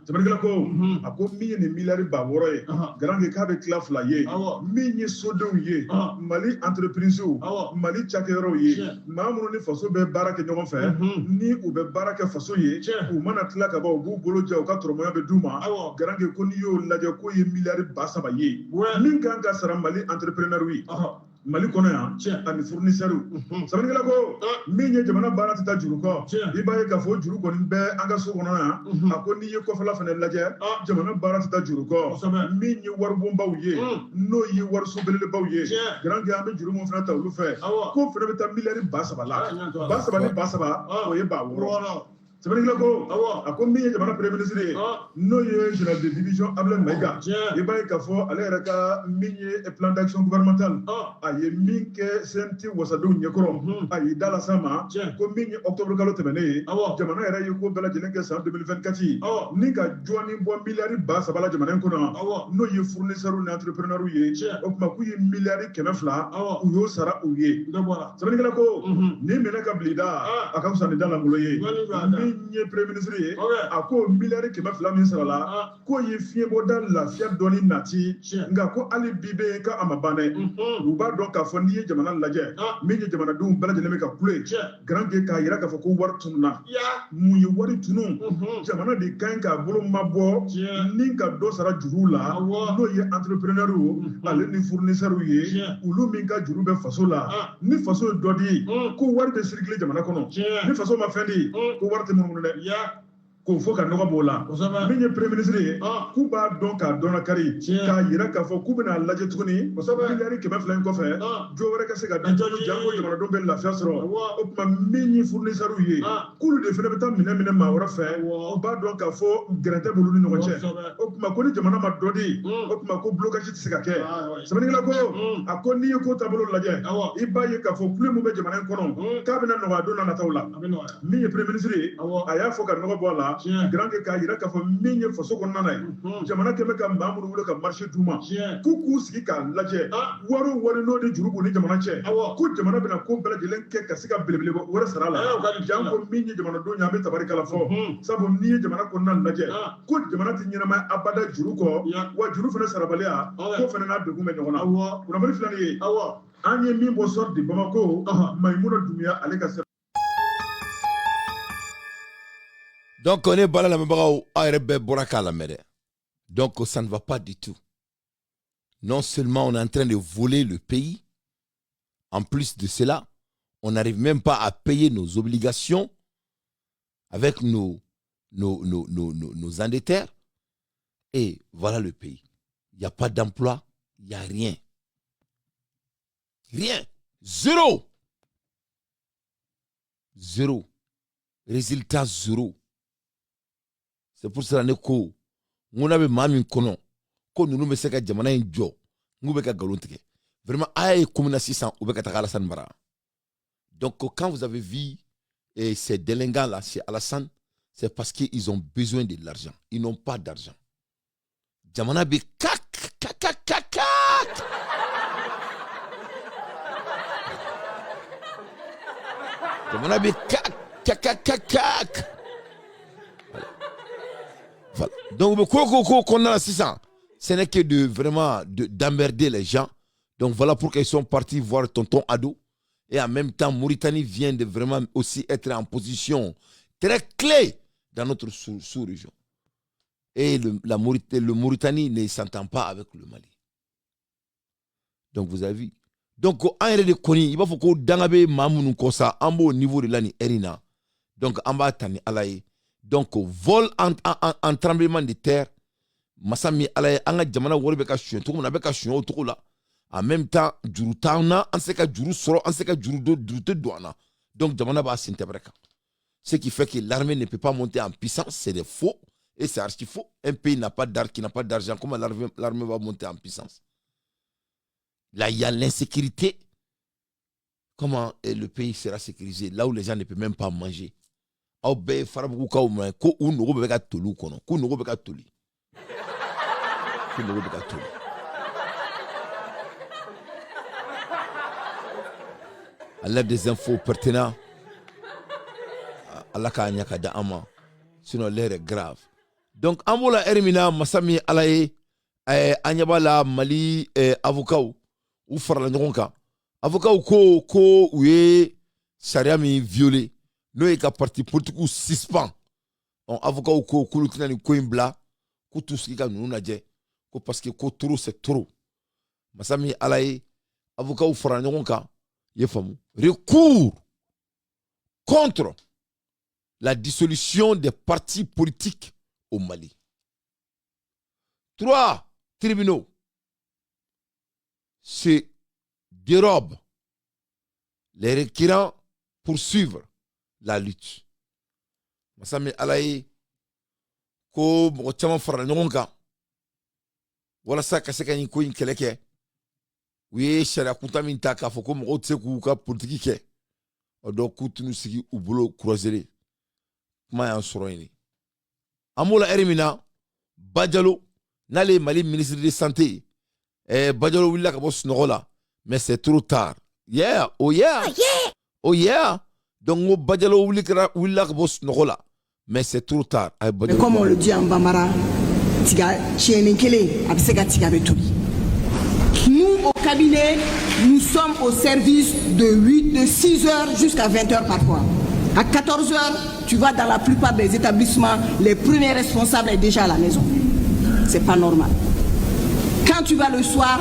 sabari la ko ako mi ni milliards ba woro ye grand que ka be claf la ye mi ni sodo ye Mali entreprise Mali chakero ye maa minnu ni faso bɛ baara kɛ ɲɔgɔn fɛ ni u bɛ baara kɛ faso ye u mana tila ka ban u b'u bolo jɛ u ka tɔrɔmɔya bɛ d'u ma garanke ko n'i y'o lajɛ k'o ye miliyari 300 ye min kan ka sara Mali entrepreneur ye Mali kɔnɔ yan ani fournisseur sabanikɛla ko min ye jamana baara tɛ taa juru kɔ i b'a ye k'a fɔ juru kɔni bɛ an ka so kɔnɔ yan a ko n'i ye kɔfɛla fana lajɛ jamana baara tɛ taa juru kɔ min ye waribonbaw ye n'o ye wariso belebelebaw ye garanke an bɛ juru min fana ta olu fɛ ko fana bɛ taa miliyari 300 la 300 ni 300 o ye 600 Sɛbɛnnikɛla ko a ko min ye jamana premier ministre ye n'o ye général de division Ablaye Maïga i b'a ye k'a fɔ ale yɛrɛ ka min ye plan d'action gouvernemental a ye min kɛ CNT wasadenw ɲɛkɔrɔ a y'i da las'a ma ko min ye octobre kalo tɛmɛnen ye jamana yɛrɛ ye ko bɛɛ lajɛlen kɛ san 2024 ni ka jɔni bɔ miliyari 300 la jamana in kɔnɔ n'o ye fournisseur ni entrepreneur ye o tuma k'u ye miliyari 200 u y'o sara u ye sɛbɛnnikɛla ko ni minɛ ka bil'i da a ka fisa ni da langolo ye min ye premier ministre ye a ko miliyari 200 min sarala k'o ye fiɲɛbɔda lafiya dɔɔni nati nka ko hali bi bɛ ka a ma ban dɛ u b'a dɔn k'a fɔ n'i ye jamana lajɛ min ye jamanadenw bɛɛ lajɛlen bɛ ka kule garanke k'a yira k'a fɔ ko wari tununa mun ye wari tunu jamana de ka ɲi k'a bolo mabɔ ni ka dɔ sara juru la n'o ye entrepreneur ale ni fournisseur ye olu min ka juru bɛ faso la ni faso ye dɔ di ko wari bɛ circuler jamana kɔnɔ ni faso ma fɛn di ko wari tɛ munumunu dɛ k'o fɔ ka nɔgɔ b'o la min ye premier ministre ye k'u b'a dɔn k'a dɔn kari k'a yira k'a fɔ k'u bɛna lajɛ tuguni miliyari 200 in kɔfɛ jo wɛrɛ ka se ka dan janko jamanadenw bɛ lafiya sɔrɔ o tuma min ye fournisseur ye k'olu de fana bɛ taa minɛ maa wɛrɛ fɛ u b'a dɔn k'a fɔ gɛrɛntɛ b'olu ni ɲɔgɔn cɛ o tuma ko ni jamana ma dɔ di o tuma ko blocage tɛ se ka kɛ sɛbɛnnikɛla ko a ko n'i ye ko taabolo lajɛ i b'a ye k'a fɔ kule min bɛ jamana in kɔnɔ k'a bɛna nɔgɔya don n'a nataw la min ye premier ministre ye a y'a fɔ ka nɔgɔ bɔ a la garanke k'a yira k'a fɔ min ye faso kɔnɔna ye jamana kɛmɛ ka maa minnu wele ka marché d'u ma k'u sigi k'a lajɛ wari n'o de juru b'u ni jamana cɛ ko jamana bɛna ko bɛɛ lajɛlen kɛ ka se ka belebele wɛrɛ sara la janko min ye jamanadenw ye an bɛ tabarikala fɔ sabu n'i ye jamana kɔnɔna lajɛ ko jamana tɛ ɲɛnamaya abada juru kɔ wa juru fana sarabaliya ko fana n'a degun bɛ ɲɔgɔn na kunnafoni filanin ye an ye min bɔ sɔrɔ de Bamako Maïmouna Doumbouya ale ka Donc on est bala la mbagaw ARB boraka la mede. Donc ça ne va pas du tout. Non seulement on est en train de voler le pays, en plus de cela, on n'arrive même pas à payer nos obligations avec nos endettés. Et voilà le pays. Il n'y a pas d'emploi, il n'y a rien. Rien. Zéro. Zéro. Résultat zéro. C'est pour cela que nous avons mami kono ko nous me seka jamana njo ngube ka galontige vraiment ay comme 600 ou beka takala san bara. Donc quand vous avez vu ces délinquants là chez Alassane, c'est parce qu'ils ont besoin de l'argent, ils n'ont pas d'argent. Jamana be kak kak kak kak kak. Jamana be kak kak kak kak kak. Voilà. Donc, qu'on a la 600, ce n'est que de vraiment d'emmerder les gens. Donc, voilà pourquoi ils sont partis voir tonton Ado. Et en même temps, Mauritanie vient de vraiment aussi être en position très clé dans notre sous-région. Et le Mauritanie ne s'entend pas avec le Mali. Donc, vous avez vu. Donc, en réalité, il va falloir que Dangabe Mamoun Kosa, en au niveau de l'année Erina. Donc, en bas, Tani Alaye. Donc, vol en tremblement de terre, Massami Alaye, Anga Jamana Waribeka Chien, tout le monde a Chien autour là. En même temps, Juru Tauna, on sait que Juru Soro, on sait que Juru Douana. Donc, Jamana va s'interpréter. Ce qui fait que l'armée ne peut pas monter en puissance, c'est des faux. Et c'est archi faux. Un pays qui n'a pas d'argent, comment l'armée va monter en puissance? Là, il y a l'insécurité. Comment le pays sera sécurisé? Là où les gens ne peuvent même pas manger. Aw be farabugu kaw ma ko u nogo be ka tolu kono ko nogo be ka toli ko nogo be ka toli Allah des infos pertinents Allah ka nya ka da ama sinon l'air est grave. Donc ambola ermina Masami Alaye anyabala Mali avocat ou farla ngonka avocat ko uye charia mi violé no e ka parti politique ou suspend on avocat ou ko kulutina ni ko imbla ko tout ce qui ka nunu naje ko parce que ko trop c'est trop masami alaye avocat ou fara ɲɔgɔn kan ye famu recours contre la dissolution des partis politiques au Mali. 3 tribunaux se dérobent les requérants poursuivre la lutte. Masami alaye ko mɔgɔ caman fara ɲɔgɔn kan walasa ka se ka nin ko in kɛlɛ kɛ u ye sariya kunta min ta k'a fɔ ko mɔgɔw tɛ se k'u ka politiki kɛ o dɔw k'u tunu sigi u bolo croiser kuma y'an sɔrɔ yen an b'o la heure min na Badialo n'ale ye Mali ministre de santé Badialo wulila ka bɔ sunɔgɔ la mais c'est trop tard oh yeah donc ko Badialo wulila ka bɔ sunɔgɔ la mais c'est trop tard. Mais comme on le dit en Bambara, nous au cabinet, nous sommes au service de 6 heures jusqu'à 20 heures parfois. À 14 heures, tu vas dans la plupart des établissements, les premiers responsables sont déjà à la maison. C'est pas normal. Quand tu vas le soir,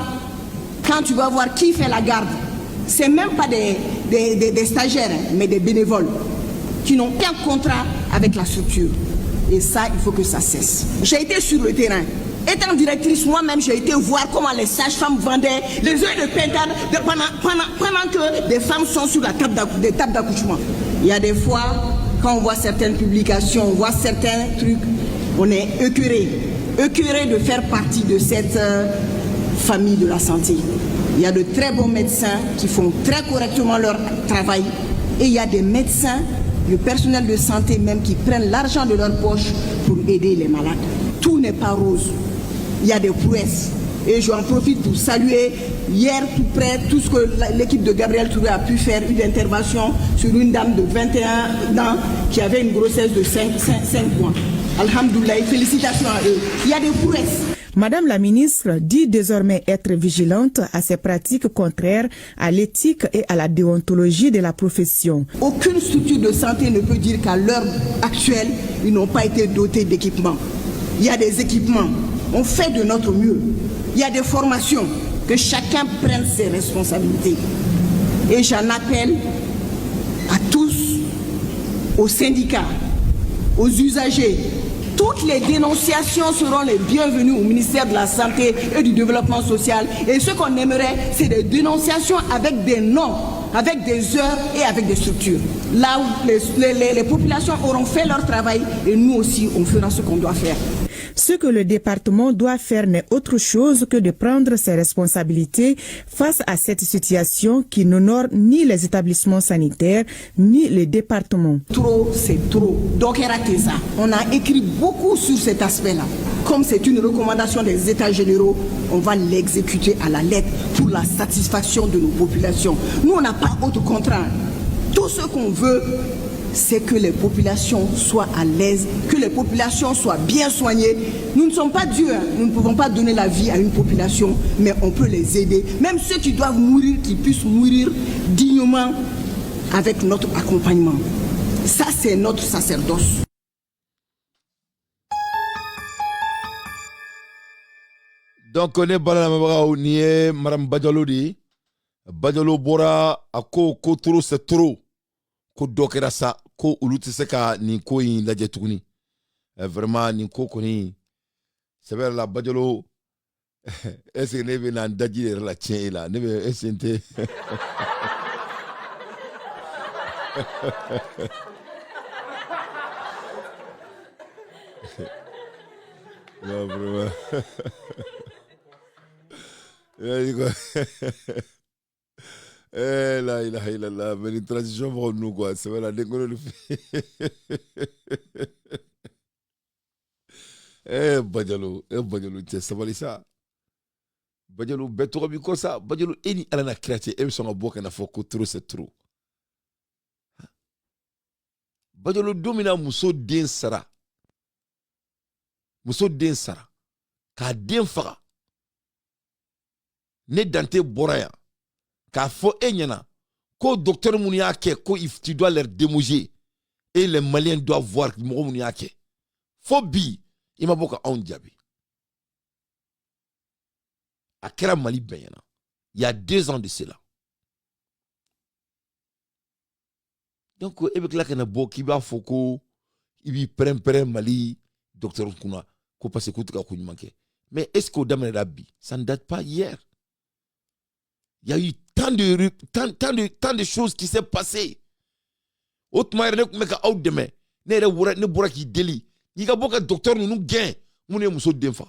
quand tu vas voir qui fait la garde, c'est même pas des stagiaires, mais des bénévoles qui n'ont qu'un contrat avec la structure. Et ça, il faut que ça cesse. J'ai été sur le terrain. Étant directrice, moi-même, j'ai été voir comment les sages-femmes vendaient les œufs de pintade pendant que des femmes sont sur la table d'accouchement. Il y a des fois, quand on voit certaines publications, on voit certains trucs, on est écœuré de faire partie de cette famille de la santé. Il y a de très bons médecins qui font très correctement leur travail et il y a des médecins, le personnel de santé même qui prennent l'argent de leur poche pour aider les malades. Tout n'est pas rose. Il y a des prouesses. Et j'en profite pour saluer hier tout près tout ce que l'équipe de Gabriel Touré a pu faire, une intervention sur une dame de 21 ans qui avait une grossesse de 5 mois. Alhamdoulilah, félicitations à eux. Il y a des prouesses. Madame la ministre dit désormais être vigilante à ces pratiques contraires à l'éthique et à la déontologie de la profession. Aucune structure de santé ne peut dire qu'à l'heure actuelle, ils n'ont pas été dotés d'équipements. Il y a des équipements, on fait de notre mieux. Il y a des formations, que chacun prenne ses responsabilités. Et j'en appelle à tous, aux syndicats, aux usagers. Toutes les dénonciations seront les bienvenues au ministère de la Santé et du Développement social. Et ce qu'on aimerait, c'est des dénonciations avec des noms, avec des heures et avec des structures. Là où les populations auront fait leur travail et nous aussi, on fera ce qu'on doit faire. Ce que le département doit faire n'est autre chose que de prendre ses responsabilités face à cette situation qui n'honore ni les établissements sanitaires ni les départements. Trop, c'est trop. Donc, on a écrit beaucoup sur cet aspect-là. Comme c'est une recommandation des États généraux, on va l'exécuter à la lettre pour la satisfaction de nos populations. Nous, on n'a pas autre contraint. Tout ce qu'on veut, c'est que les populations soient à l'aise, que les populations soient bien soignées. Nous ne sommes pas Dieu, hein. Nous ne pouvons pas donner la vie à une population, mais on peut les aider. Même ceux qui doivent mourir, qu'ils puissent mourir dignement avec notre accompagnement. Ça, c'est notre sacerdoce. Donc, on est balanamabaga nié Madame Badialo di. Badialo bora a ko trop c'est trop. Ko dokera sa ko ulu tɛ se ka nin ko in lajɛ tuguni. Vraiment nin ko kɔni c'est vrai la Badialo est-ce que ne bɛ na n daji yɛrɛ la tiɲɛ e la ne bɛ est-ce que n tɛ non vraiment la ilaha illallah, mais une transition pour nous quoi, c'est vrai la déconne le fait. Badialo, c'est ça va ça. Badialo beto bi ko ça, Badialo eni ala na créatif et son boka na foko trop c'est trop. Badialo domina muso den sara. Muso den sara. Ka den faga. Ne dante boraya. K'a fɔ e ɲɛna Ko docteur Mouniake, tu dois leur démoger. Et les Maliens doivent voir que Mouniake. Phobie, il m'a beaucoup en diabé. À Kera Mali Benyana, il y a 2 ans de cela. Donc, il y a un beau qui va foko, il prend Mali, docteur Kuna, ko passe ko tuka manqué. Mais est-ce qu'au Damene Rabbi, ça ne date pas hier? Il y a eu tant de choses qui s'est passé. Autrement, il y a un out demain. Il y a un qui délit. Il y a beaucoup de docteurs qui nous gagnent. Nous sommes des enfants.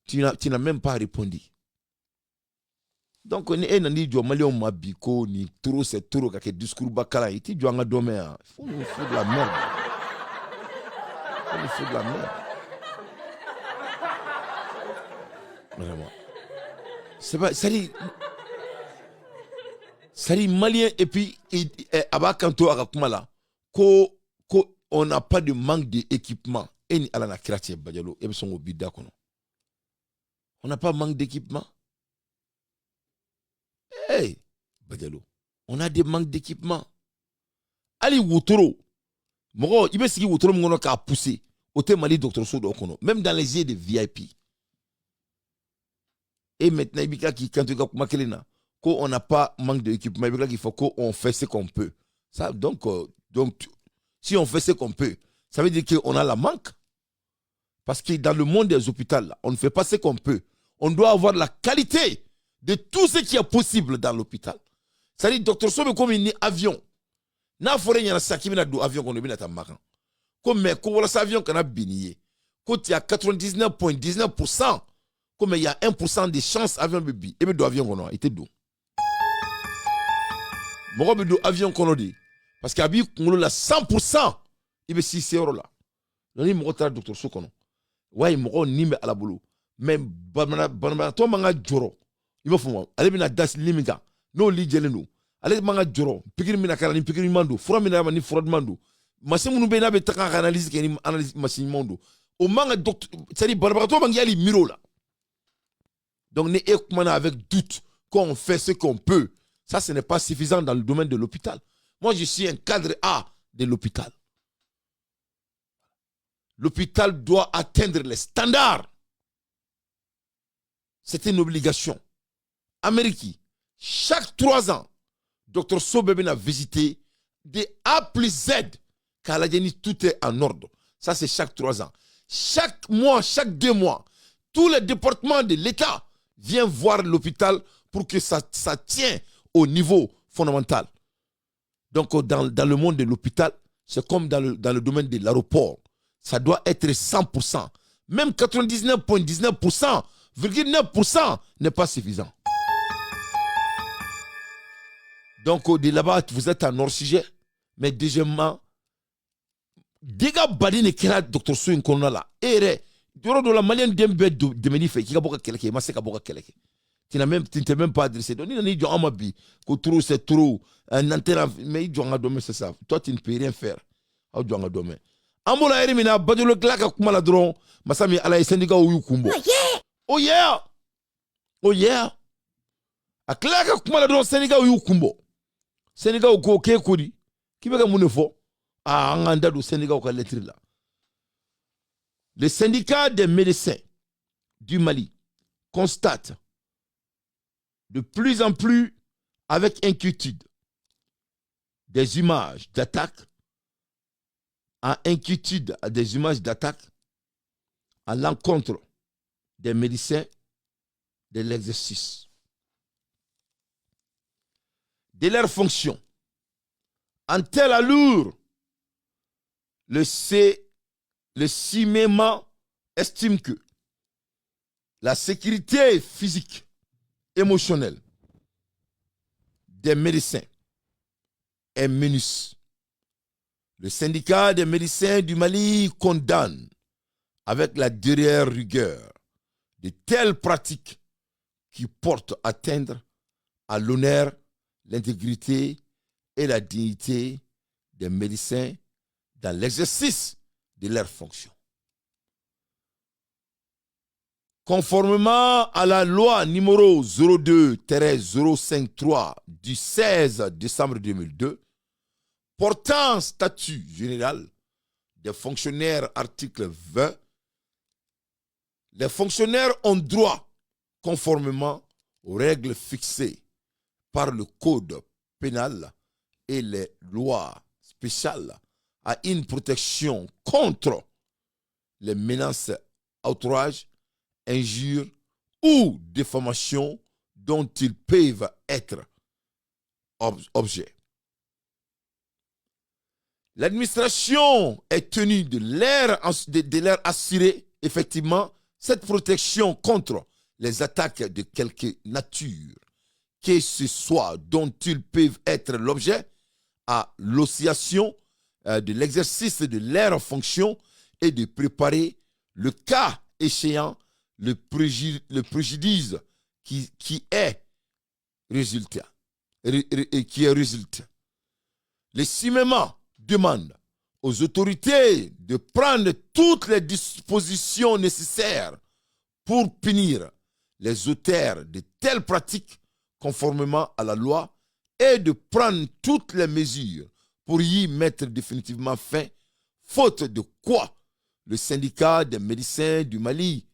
Tu n'as même pas répondu. Donc, on est un dit, Malien Mabiko, ni trop, c'est trop, qu'un discours bakala, il dit, Joanga Doméa. Il faut de la merde. Il faut de la merde. Vraiment. C'est pas, ça dit Malien, et puis, Abakanto Akakumala, on n'a pas de manque d'équipement. Et ni Alana Kratie Badjalo, et son obida kono. On n'a pas manque d'équipement. Hey, Badjalo, on a des manques d'équipement. Ali Woutoro, Moro, il veut Woutoro Mono qui a poussé. Au Mali, docteur Sodo Okono, même dans les yeux des VIP. Et maintenant, quand tu as on n'a pas manque d'équipement, il faut qu'on fait ce qu'on peut. Ça, donc, si on fait ce qu'on peut, ça veut dire qu'on a la manque. Parce que dans le monde des hôpitaux, là, on ne fait pas ce qu'on peut. On doit avoir la qualité de tout ce qui est possible dans l'hôpital. Ça veut dire, docteur Sobe, comme il y a un avion. N'a pas de avion qu'on a bien à Macan. Comme un avion qu'on a bien. Quand il y a 99,19%, comme il y a 1% de chance avion bébé, et bien avion qu'on a été d'où. Moi, je avion qu'on a dit. Parce qu'il y a 100%, il y a 6 euros là. Donc, il y a un docteur Sokono. Ouais, il y a un nimbe à la boulot. Mais, toi, manga joro. Il va faire allez bien das limiga. No li jelenu. Allez manga joro. Pikir mina karani pikir mando. Fura mina ni fura mando. Machine munu be na be taka analyse ke ni analyse machine mando. Au manga docteur, c'est-à-dire barbato manga yali miro là. Donc, ne écoutez avec doute qu'on fait ce qu'on peut. Ça, ce n'est pas suffisant dans le domaine de l'hôpital. Moi, je suis un cadre A de l'hôpital. L'hôpital doit atteindre les standards. C'est une obligation. Amérique, chaque 3 ans, Dr Sobeben a visité de A plus Z. Kaladjani, tout est en ordre. Ça, c'est chaque 3 ans. Chaque mois, chaque 2 mois, tous les départements de l'État viennent voir l'hôpital pour que ça tienne au niveau fondamental. Donc, dans le monde de l'hôpital, c'est comme dans le domaine de l'aéroport. Ça doit être 100%. Même 99,19%, 9% n'est pas suffisant. Donc, de là-bas, vous êtes en hors-sujet. Mais deuxièmement, dégâts badine qui est docteur Souin Kona là. Et de la manière de me dire qu'il y a beaucoup de quelqu'un, mais c'est beaucoup de quelqu'un. Tu n'es même pas adressé. Donc, il y a un amabi, que trop c'est trop, un antenne, mais il y a un domaine, c'est ça. Toi, tu ne peux rien faire. Il y a un domaine. Amola erimina, badolo glaka kumala dron, masami ala syndicat ou yukumbo. Oh yeah! Oh yeah! A glaka kumala dron syndicat ou yukumbo. Syndicat ou ko kekodi. Qui veut que mon fo? Ah, on a un syndicat ou lettre là. Le syndicat des médecins du Mali constate de plus en plus avec inquiétude des images d'attaque, à inquiétude à des images d'attaque à l'encontre des médecins de l'exercice de leurs fonctions. En telle allure, le CIMEMA estime que la sécurité physique, émotionnelle des médecins est menacée. Le syndicat des médecins du Mali condamne avec la dernière rigueur de telles pratiques qui portent atteinte à l'honneur, l'intégrité et la dignité des médecins dans l'exercice de leurs fonctions. Conformément à la loi numéro 02-053 du 16 décembre 2002, portant statut général des fonctionnaires, article 20, les fonctionnaires ont droit, conformément aux règles fixées par le code pénal et les lois spéciales, à une protection contre les menaces, outrages, injures ou diffamations dont ils peuvent être objet. L'administration est tenue de leur assurer effectivement cette protection contre les attaques de quelque nature, que ce soit dont ils peuvent être l'objet à l'oscillation de l'exercice de leurs fonctions et de préparer le cas échéant le préjudice qui est résultat. Le CIMEMA demande aux autorités de prendre toutes les dispositions nécessaires pour punir les auteurs de telles pratiques conformément à la loi et de prendre toutes les mesures pour y mettre définitivement fin, faute de quoi le syndicat des médecins du Mali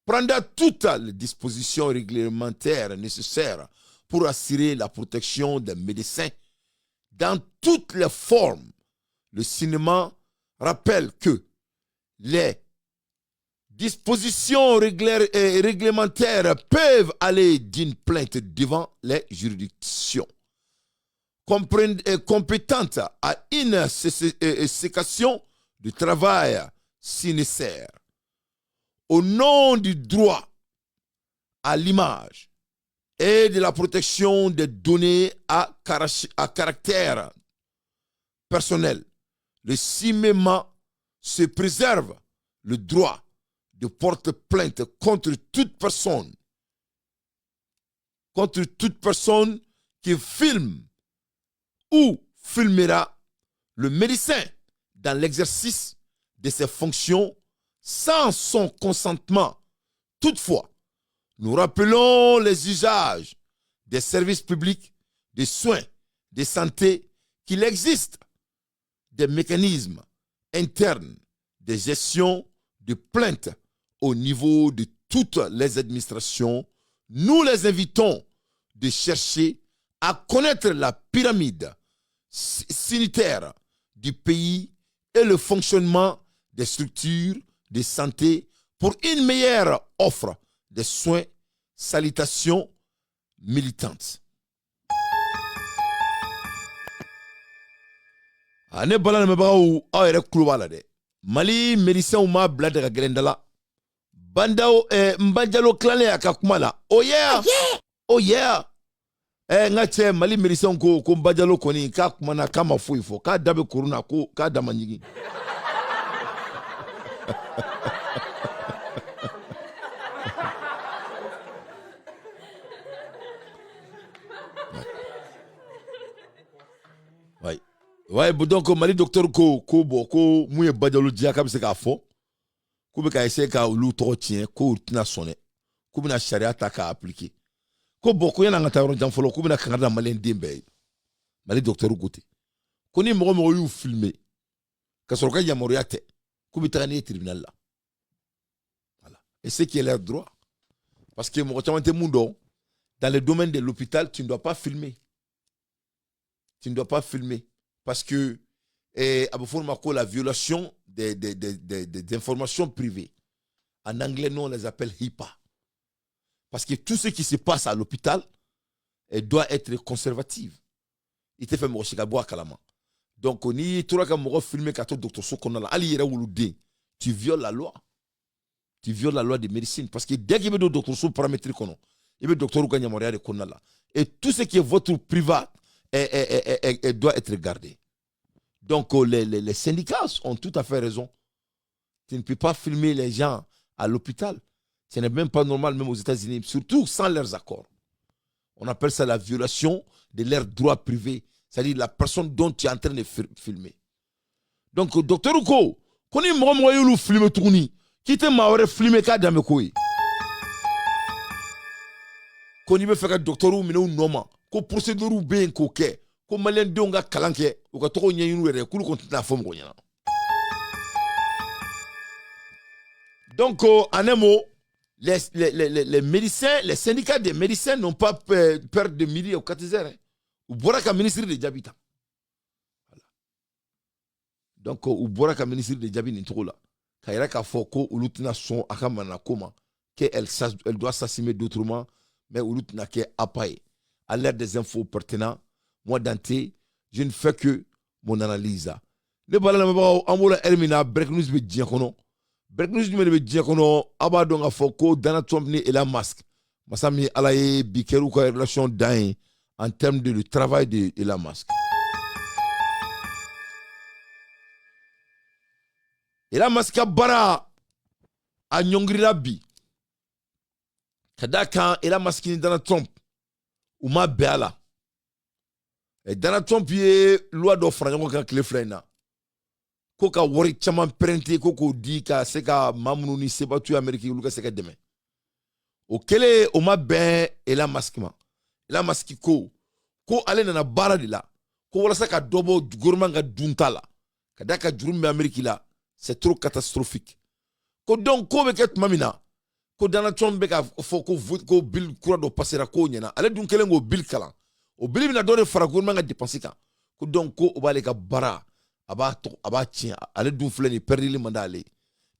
prendra toutes les dispositions réglementaires nécessaires pour assurer la protection des médecins dans toutes les formes. Le cinéma rappelle que les dispositions réglementaires peuvent aller d'une plainte devant les juridictions compétentes à une cessation de travail si nécessaire. Au nom du droit à l'image et de la protection des données à caractère personnel, le CIMEMA se préserve le droit de porter plainte contre toute personne qui filme ou filmera le médecin dans l'exercice de ses fonctions sans son consentement. Toutefois, nous rappelons les usages des services publics, des soins, de santé, qu'il existe des mécanismes internes de gestion de plaintes au niveau de toutes les administrations. Nous les invitons de chercher à connaître la pyramide sanitaire du pays et le fonctionnement des structures de santé pour une meilleure offre de soins. Salutations militantes. Ane bala na mebaw awere klubala de Mali médecin ma blade ga grendala bandao mbajalo klane akakumala oh yeah ngache Mali médecin ko mbajalo koni ka kumana kama fuifo ka dabe corona ko ka damanyigi ouais donc Mali docteur ko mouye badalo dia ka se ka fo ko be ka essayer ka lu to tien ko tina sonné ko bina sharia ta ka appliquer ko boko yana ngata ron jam folo ko bina kangada Malien dembe Mali docteur gote ko ni mo yu filmer ka soro ka yamoria te ko bi tani tribunal là voilà et c'est qui est leur droit parce que mo chamante mundo dans le domaine de l'hôpital tu ne dois pas filmer parce que la violation des informations privées. En anglais, nous, on les appelle HIPAA. Parce que tout ce qui se passe à l'hôpital doit être conservatif. Il te fait mon chikaboua kalama. Donc, on y est filmé quand le docteur Sokonala, tu violes la loi. Tu violes la loi de médecine. Parce que dès qu'il y a des docteurs sous paramétriques, il y a des docteurs qui ont de Konala. Et tout ce qui est votre privat, doit être gardé. Donc les syndicats ont tout à fait raison. Tu ne peux pas filmer les gens à l'hôpital. Ce n'est même pas normal, même aux États-Unis, surtout sans leurs accords. On appelle ça la violation de leurs droits privés, c'est-à-dire la personne dont tu es en train de filmer. Donc, docteur Uko, quand il m'a filmé tourni, qui te m'a filmé quand dans mes couilles. ko ni be fɛ ka docteur minɛ u nɔ ma ko procédure bɛ yen k'o kɛ ko malien denw ka kalan kɛ u ka tɔgɔ ɲɛɲini u yɛrɛ k'olu kɔni tɛna fɔ mɔgɔ ɲɛna. Donc en un mot, les médecins, les syndicats des médecins n'ont pas peur de midi au 4h. Ou boira ka ministre de Djabita. Voilà. Donc ou boira ka ministre de Djabi ni trop là. Kayra ka foko ulutina son akamana koma que elle doit s'assumer d'autrement mais ulutina ke apaye. À l'aide des infos pertinentes, moi Dante, je ne fais que mon analyse. Ne bala na ba amola Elmina break news be diakono. Break news be diakono aba donga foko Donald Trump ni Elon Musk. Masami alaye bikeru ka relation dain en termes de le travail de Elon Musk. Elon Musk bara a nyongrila bi. Kadaka Elon Musk ni Donald Trump ou ma beala. Et Donald Trump ye loi do franco kan kle frena. Ko ka wori chaman prenti ko di ka se ka mamunu ni sebatu Ameriki lu ka se ka deme. O kele o ma ben Elon Musk ma. Elon Musk ko ale nana bara de la ko wala sa ka dobo gouvernement ga dunta la. Kadaka jurum Ameriki la, c'est trop catastrophique. Ko donc ko be ket mamina. Ko Donald Trump be ka fo ko bill kura do passera ko nyana. Ale dun kele ngo bill kala. O bill bina do de fara gouvernement ga dépenser kan. Ko donc ko o bale ka bara aba tien ale dun fle ni perdre le mandat ale.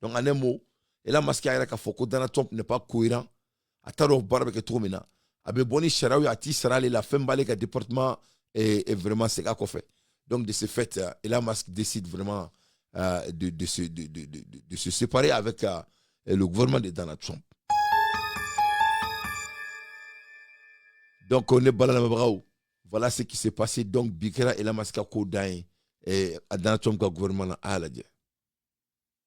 Donc en un mot, Elon Musk a ka fo ko Donald Trump n'est pas cohérent. Ataro bara be ke trop mina. Abe boni sharawi ati sarale la fembale ka département est vraiment c'est quoi fait. Donc de ce fait Elon Musk décide vraiment de se séparer avec le gouvernement de Donald Trump. Donc on est balana mabrao. Voilà ce qui s'est passé donc Bikera Elon Musk ko dain et Donald Trump ka gouvernement a la.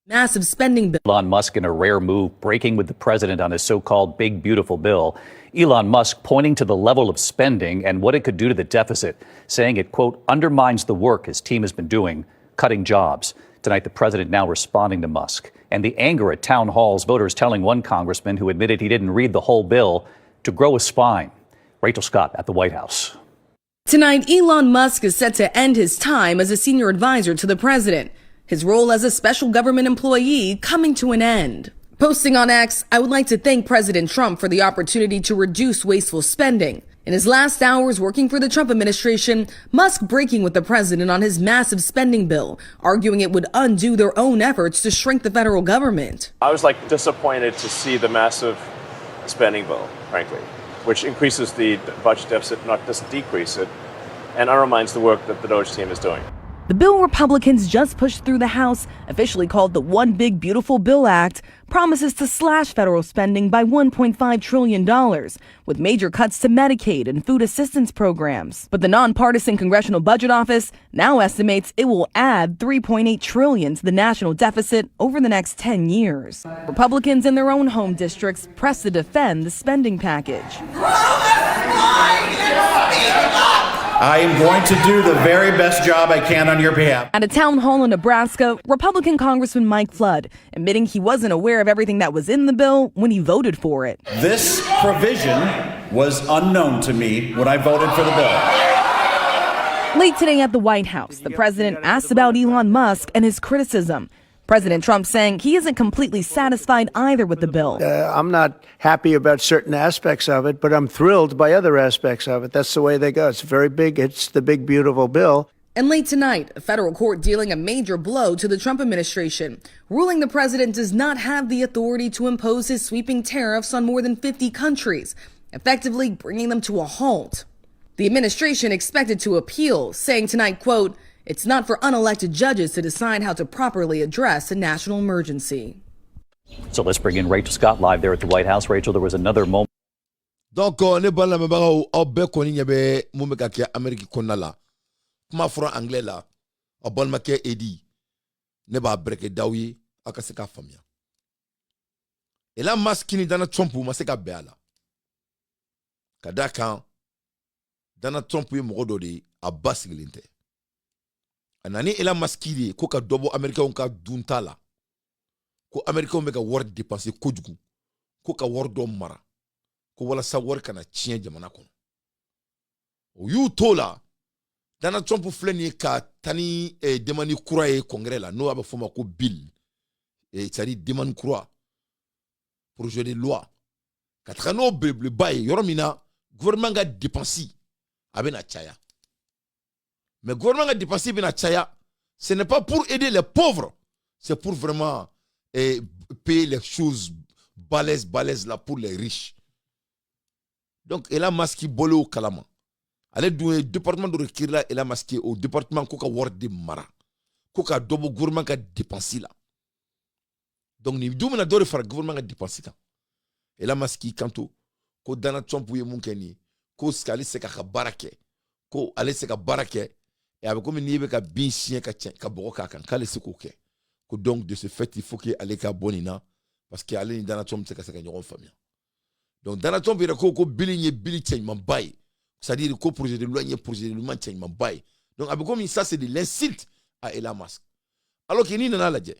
Massive spending bill. Elon Musk in a rare move, breaking with the president on his so-called big, beautiful bill. Elon Musk pointing to the level of spending and what it could do to the deficit, saying it, quote, undermines the work his team has been doing, cutting jobs. Tonight, the president now responding to Musk. And the anger at town halls, voters telling one congressman who admitted he didn't read the whole bill to grow a spine. Rachel Scott at the White House. Tonight, Elon Musk is set to end his time as a senior advisor to the president. His role as a special government employee coming to an end. Posting on X, I would like to thank President Trump for the opportunity to reduce wasteful spending. In his last hours working for the Trump administration, Musk breaking with the president on his massive spending bill, arguing it would undo their own efforts to shrink the federal government. I was disappointed to see the massive spending bill, frankly, which increases the budget deficit, not just decrease it, and undermines the work that the Doge team is doing. The bill Republicans just pushed through the House, officially called the One Big Beautiful Bill Act, promises to slash federal spending by $1.5 trillion, with major cuts to Medicaid and food assistance programs. But the nonpartisan Congressional Budget Office now estimates it will add $3.8 trillion to the national deficit over the next 10 years. Republicans in their own home districts press to defend the spending package. I am going to do the very best job I can on your behalf. At a town hall in Nebraska, Republican Congressman Mike Flood admitting he wasn't aware of everything that was in the bill when he voted for it. This provision was unknown to me when I voted for the bill. Late today at the White House, the president asked about Elon Musk and his criticism. President Trump saying he isn't completely satisfied either with the bill. I'm not happy about certain aspects of it, but I'm thrilled by other aspects of it. That's the way they go. It's very big. It's the big, beautiful bill. And late tonight, a federal court dealing a major blow to the Trump administration, ruling the president does not have the authority to impose his sweeping tariffs on more than 50 countries, effectively bringing them to a halt. The administration expected to appeal, saying tonight, quote, it's not for unelected judges to decide how to properly address a national emergency. So let's bring in Rachel Scott live there at the White House. Rachel, there was another moment. Donc, on est bon là, mais on be koni nyabe mumeka kia Ameriki konala. Kuma fura anglais la, on bon make edi. Ne ba breke dawi akaseka famia. Et là, maskini dana Trump ou maseka beala. Kadaka dana Trump ou morodo de abasigilinte. Anani ela maskiri ko ka dobo Amerika on ka duntala ko Amerika on meka war dépenser kojugu ko ka war do mara ko walasa wari kana tiɲɛ jamana kɔnɔ o y'u to la Donald Trump filɛ nin ye ka tani demande kura ye congrès la n'o a bɛ fɔ ma ko bill c'est-à-dire demande kura projet de loi ka taga n'o belebeleba ye yɔrɔ min na gouvernement ka dépense a bɛna caya mais gouvernement ka dépense bɛna caya ce n'est pas pour aider les pauvres c'est pour vraiment payer les choses balèzes là pour les riches. Donc Elon Musk bolo kalama ale dun département de rekirla Elon Musk au département ko ka wari de mara ko ka dobo gouvernement ka dépense là. Donc ni dumina do fara gouvernement ka dépense kan Elon Musk kanto ko Donald Trump ye mun keni ko skali se ka barake ko ale se ka barake et avec comme ni be ka bin chien ka boko ka kan kale se ko ke ko donc de ce fait il faut que ale ka bonina parce que ale ni Donald Trump se ka ñogon famille. Donc Donald Trump il ko billy change bay c'est-à-dire ko projet de loi projet de loi change bay. Donc avec comme ça c'est de l'insulte à Elon Musk. Alors que ni nana laje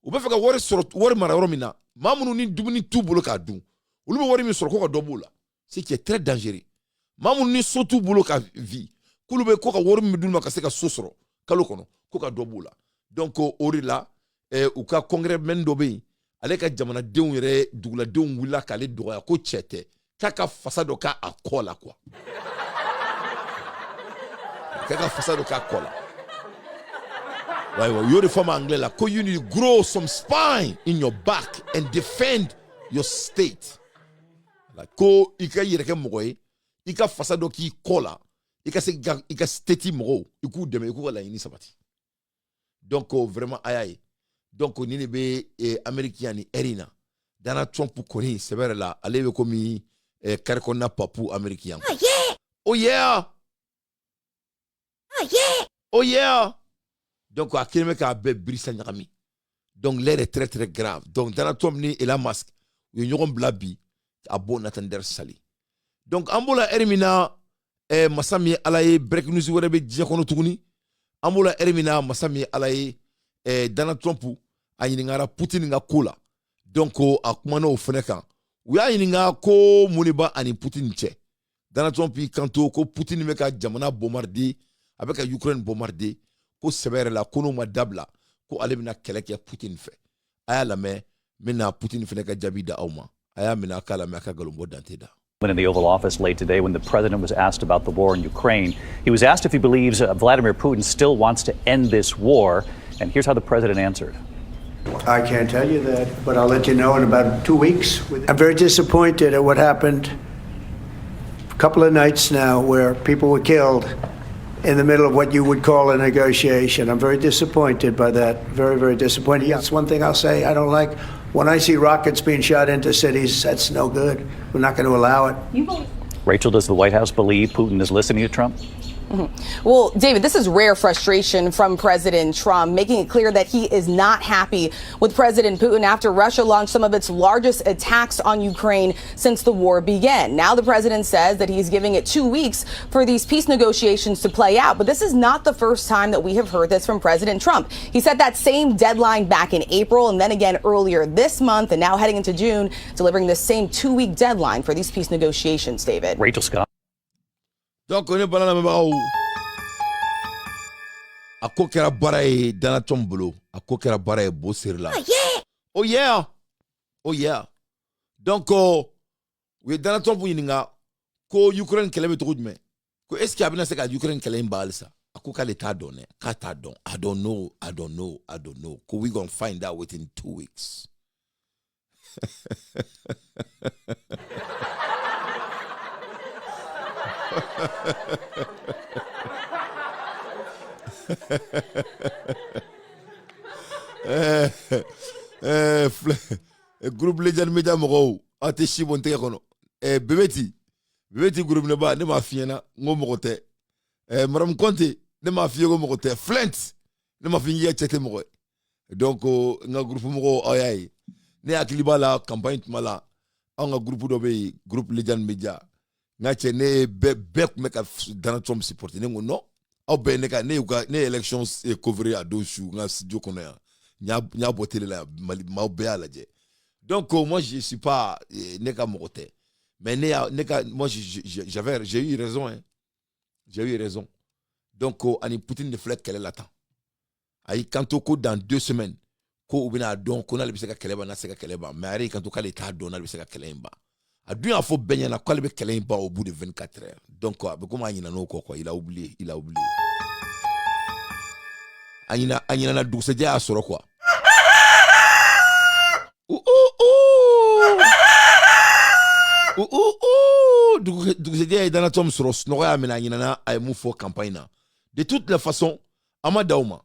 ou be fa ka wori soro wori mara romina mamunu ni dubuni tu bolo ka dun ulu be wori mi soro ko ka dobo la c'est qui est très dangereux. Mamunu ni sotu bolo ka vie kulu be ko ka wori mi dun ma ka se ka sosoro kalo kono ko ka dobo la. Donc ori la ou ka congrès men do be ale ka jamana denw yɛrɛ duguladenw wulila k'ale dɔgɔya ko cɛ tɛ k'a ka fasa dɔ k'a kɔ la quoi k'a ka fasa dɔ k'a kɔ la o y'o de fɔ ma anglais la ko you need to grow some spine in your back and defend your state ko i ka yɛrɛ kɛ mɔgɔ ye i ka fasa dɔ k'i kɔ la i ka se i ka state mɔgɔw i k'u dɛmɛ i k'u ka laɲini sabati donc vraiment a y'a ye. Donc on est be américain ni erina Donald Trump koni c'est vrai là allez be comme karikona papu américain. Oh yeah oh yeah donc a kelme ka be brisa nyami donc l'air est très très grave. Donc Donald Trump ni Elon Musk yo ñogon blabi a bon attendre sali donc ambola ermina masami alaye break news wore be jekono tuguni ambola ermina masami alaye Donald Trump a ɲiningara Putin ka ko la donc a kumana o fɛnɛ kan u y'a ɲininga ko mun de b'a ani Putin cɛ Donald Trump y'i kanto ko Putin bɛ ka jamana bombarder a bɛ ka Ukraine bombarder ko sɛbɛ yɛrɛ la ko n'o ma dabila ko ale bɛna kɛlɛ kɛ Putin fɛ a y'a lamɛn n bɛna Putin fɛnɛ ka jaabi da aw ma a y'a minɛ a k'a lamɛn a ka galonbɔ dante da. In the Oval Office late today, when the president was asked about the war in Ukraine, he was asked if he believes Vladimir Putin still wants to end this war, and here's how the president answered. I can't tell you that, but I'll let you know in about 2 weeks. I'm very disappointed at what happened a couple of nights now where people were killed in the middle of what you would call a negotiation. I'm very disappointed by that. Very, very disappointed. That's one thing I'll say I don't like. When I see rockets being shot into cities, that's no good. We're not going to allow it. Rachel, does the White House believe Putin is listening to Trump? Well, David, this is rare frustration from President Trump, making it clear that he is not happy with President Putin after Russia launched some of its largest attacks on Ukraine since the war began. Now the president says that he's giving it 2 weeks for these peace negotiations to play out. But this is not the first time that we have heard this from President Trump. He set that same deadline back in April and then again earlier this month, and now heading into June, delivering the same 2-week deadline for these peace negotiations, David. Rachel Scott. Donc on est pas là même a ko kɛra bara ye Donald Trump bolo a ko kɛra bara ye bo seri la oh yeah donc u ye Donald Trump ɲininga ko Ukraine kɛlɛ bɛ cogo jumɛn ko est ce que a bɛna se ka Ukraine kɛlɛ in ba halisa a ko k'ale t'a dɔn dɛ k'a t'a dɔn I don't know ko we gonna find out within 2 weeks. Groupe Legend Media mɔgɔw a tɛ si bɔn tɛgɛ kɔnɔ bebeti groupe ne ba ne m'a f'i ɲɛna n ko mɔgɔ tɛ Madame Conte ne m'a f'i ye ko mɔgɔ tɛ Flint ne m'a f'i ye cɛ tɛ mɔgɔ ye donc n ka groupe mɔgɔw aw y'a ye ne hakili b'a la campagne tuma la an ka groupe dɔ bɛ yen groupe Legend Media n'a cɛ ne bɛɛ tun bɛ ka Donald Trump supporter ne ko non aw bɛɛ ne élection couvrir a don su n ka studio kɔnɔ yan n y'a bɔ télé la Mali maaw bɛɛ y'a lajɛ donc moi je suis pas ne ka mɔgɔ tɛ Mais moi, j'ai eu raison. Hein. J'ai eu raison. Donc, Ani Poutine ne fait qu'elle l'attend. Aïe, quand on dans 2 semaines, ko ubina don ko na le biseka keleba na seka keleba mais ari quand on ka l'état don na le biseka kelemba a dû en faut baigner na ko le kelemba au bout de 24 heures. Donc quoi, comment Agnina no quoi, il a oublié. Agnina na douce dia a soro quoi. Douce dia est dans la tombe sur soro amena Agnina na ay mu fo campagne na. De toutes les façons, Amadauma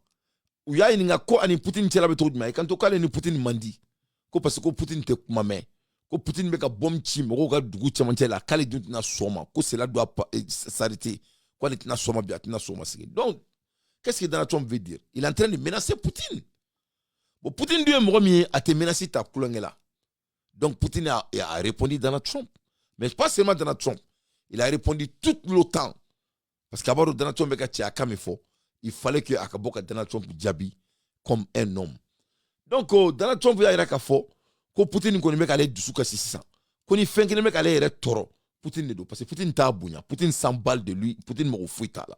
ou ya ininga ko ani Poutine tela be todma e kanto kale ni Poutine mandi ko parce que Poutine te kumame ko Poutine be ka bom chim ko ka dugu chamantela kale dut na soma ko cela doit s'arrêter ko ni na soma biat na soma sigi. Donc qu'est-ce que Donald Trump veut dire? Il est en train de menacer Poutine. Bon, Poutine lui mi a te menacé ta coulangela. Donc Poutine a répondu Donald Trump, mais pas seulement Donald Trump, il a répondu toute l'OTAN parce qu'abord Donald Trump be ka tia kamifo. Il fallait que Akaboka Donald Trump Djabi comme un homme. Donc, Donald Trump a dit que Poutine ne peut pas aller dessous que 600. Qu'on y fait qu'il ne peut pas aller toro. Poutine ne doit parce que Poutine t'a abounya. Poutine s'emballe de lui. Poutine m'a offert là.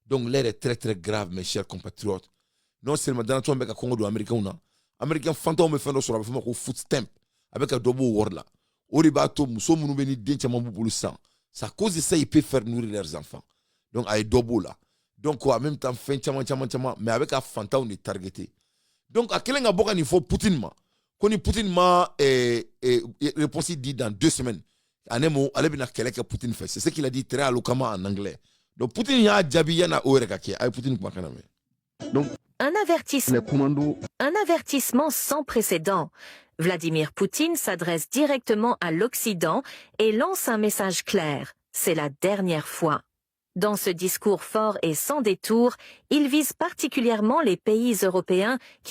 Donc, l'air est très très grave, mes chers compatriotes. Non seulement Donald Trump avec un Congo américain, américain fantôme me fait sur la forme de foot stamp avec un double word là. Oribato, Mousso Mounoubeni, Dinchamambou pour le sang. C'est à cause de ça qu'ils peuvent faire nourrir leurs enfants. Donc, à double là. Donc, en même temps, mais avec un fantôme, on est targeté. Donc, à quel moment il faut Poutine ma? Quand Poutine m'a répondu dit dans 2 semaines, allez bien quel que Poutine fait. C'est ce qu'il a dit très alloquemment en anglais. Donc, Poutine y a Djabi yana orekaki. Ay Poutine quoi kaname. Donc, un avertissement sans précédent. Vladimir Poutine s'adresse directement à l'Occident et lance un message clair. C'est la dernière fois. Dans ce discours fort et sans détour, il vise particulièrement les pays européens qui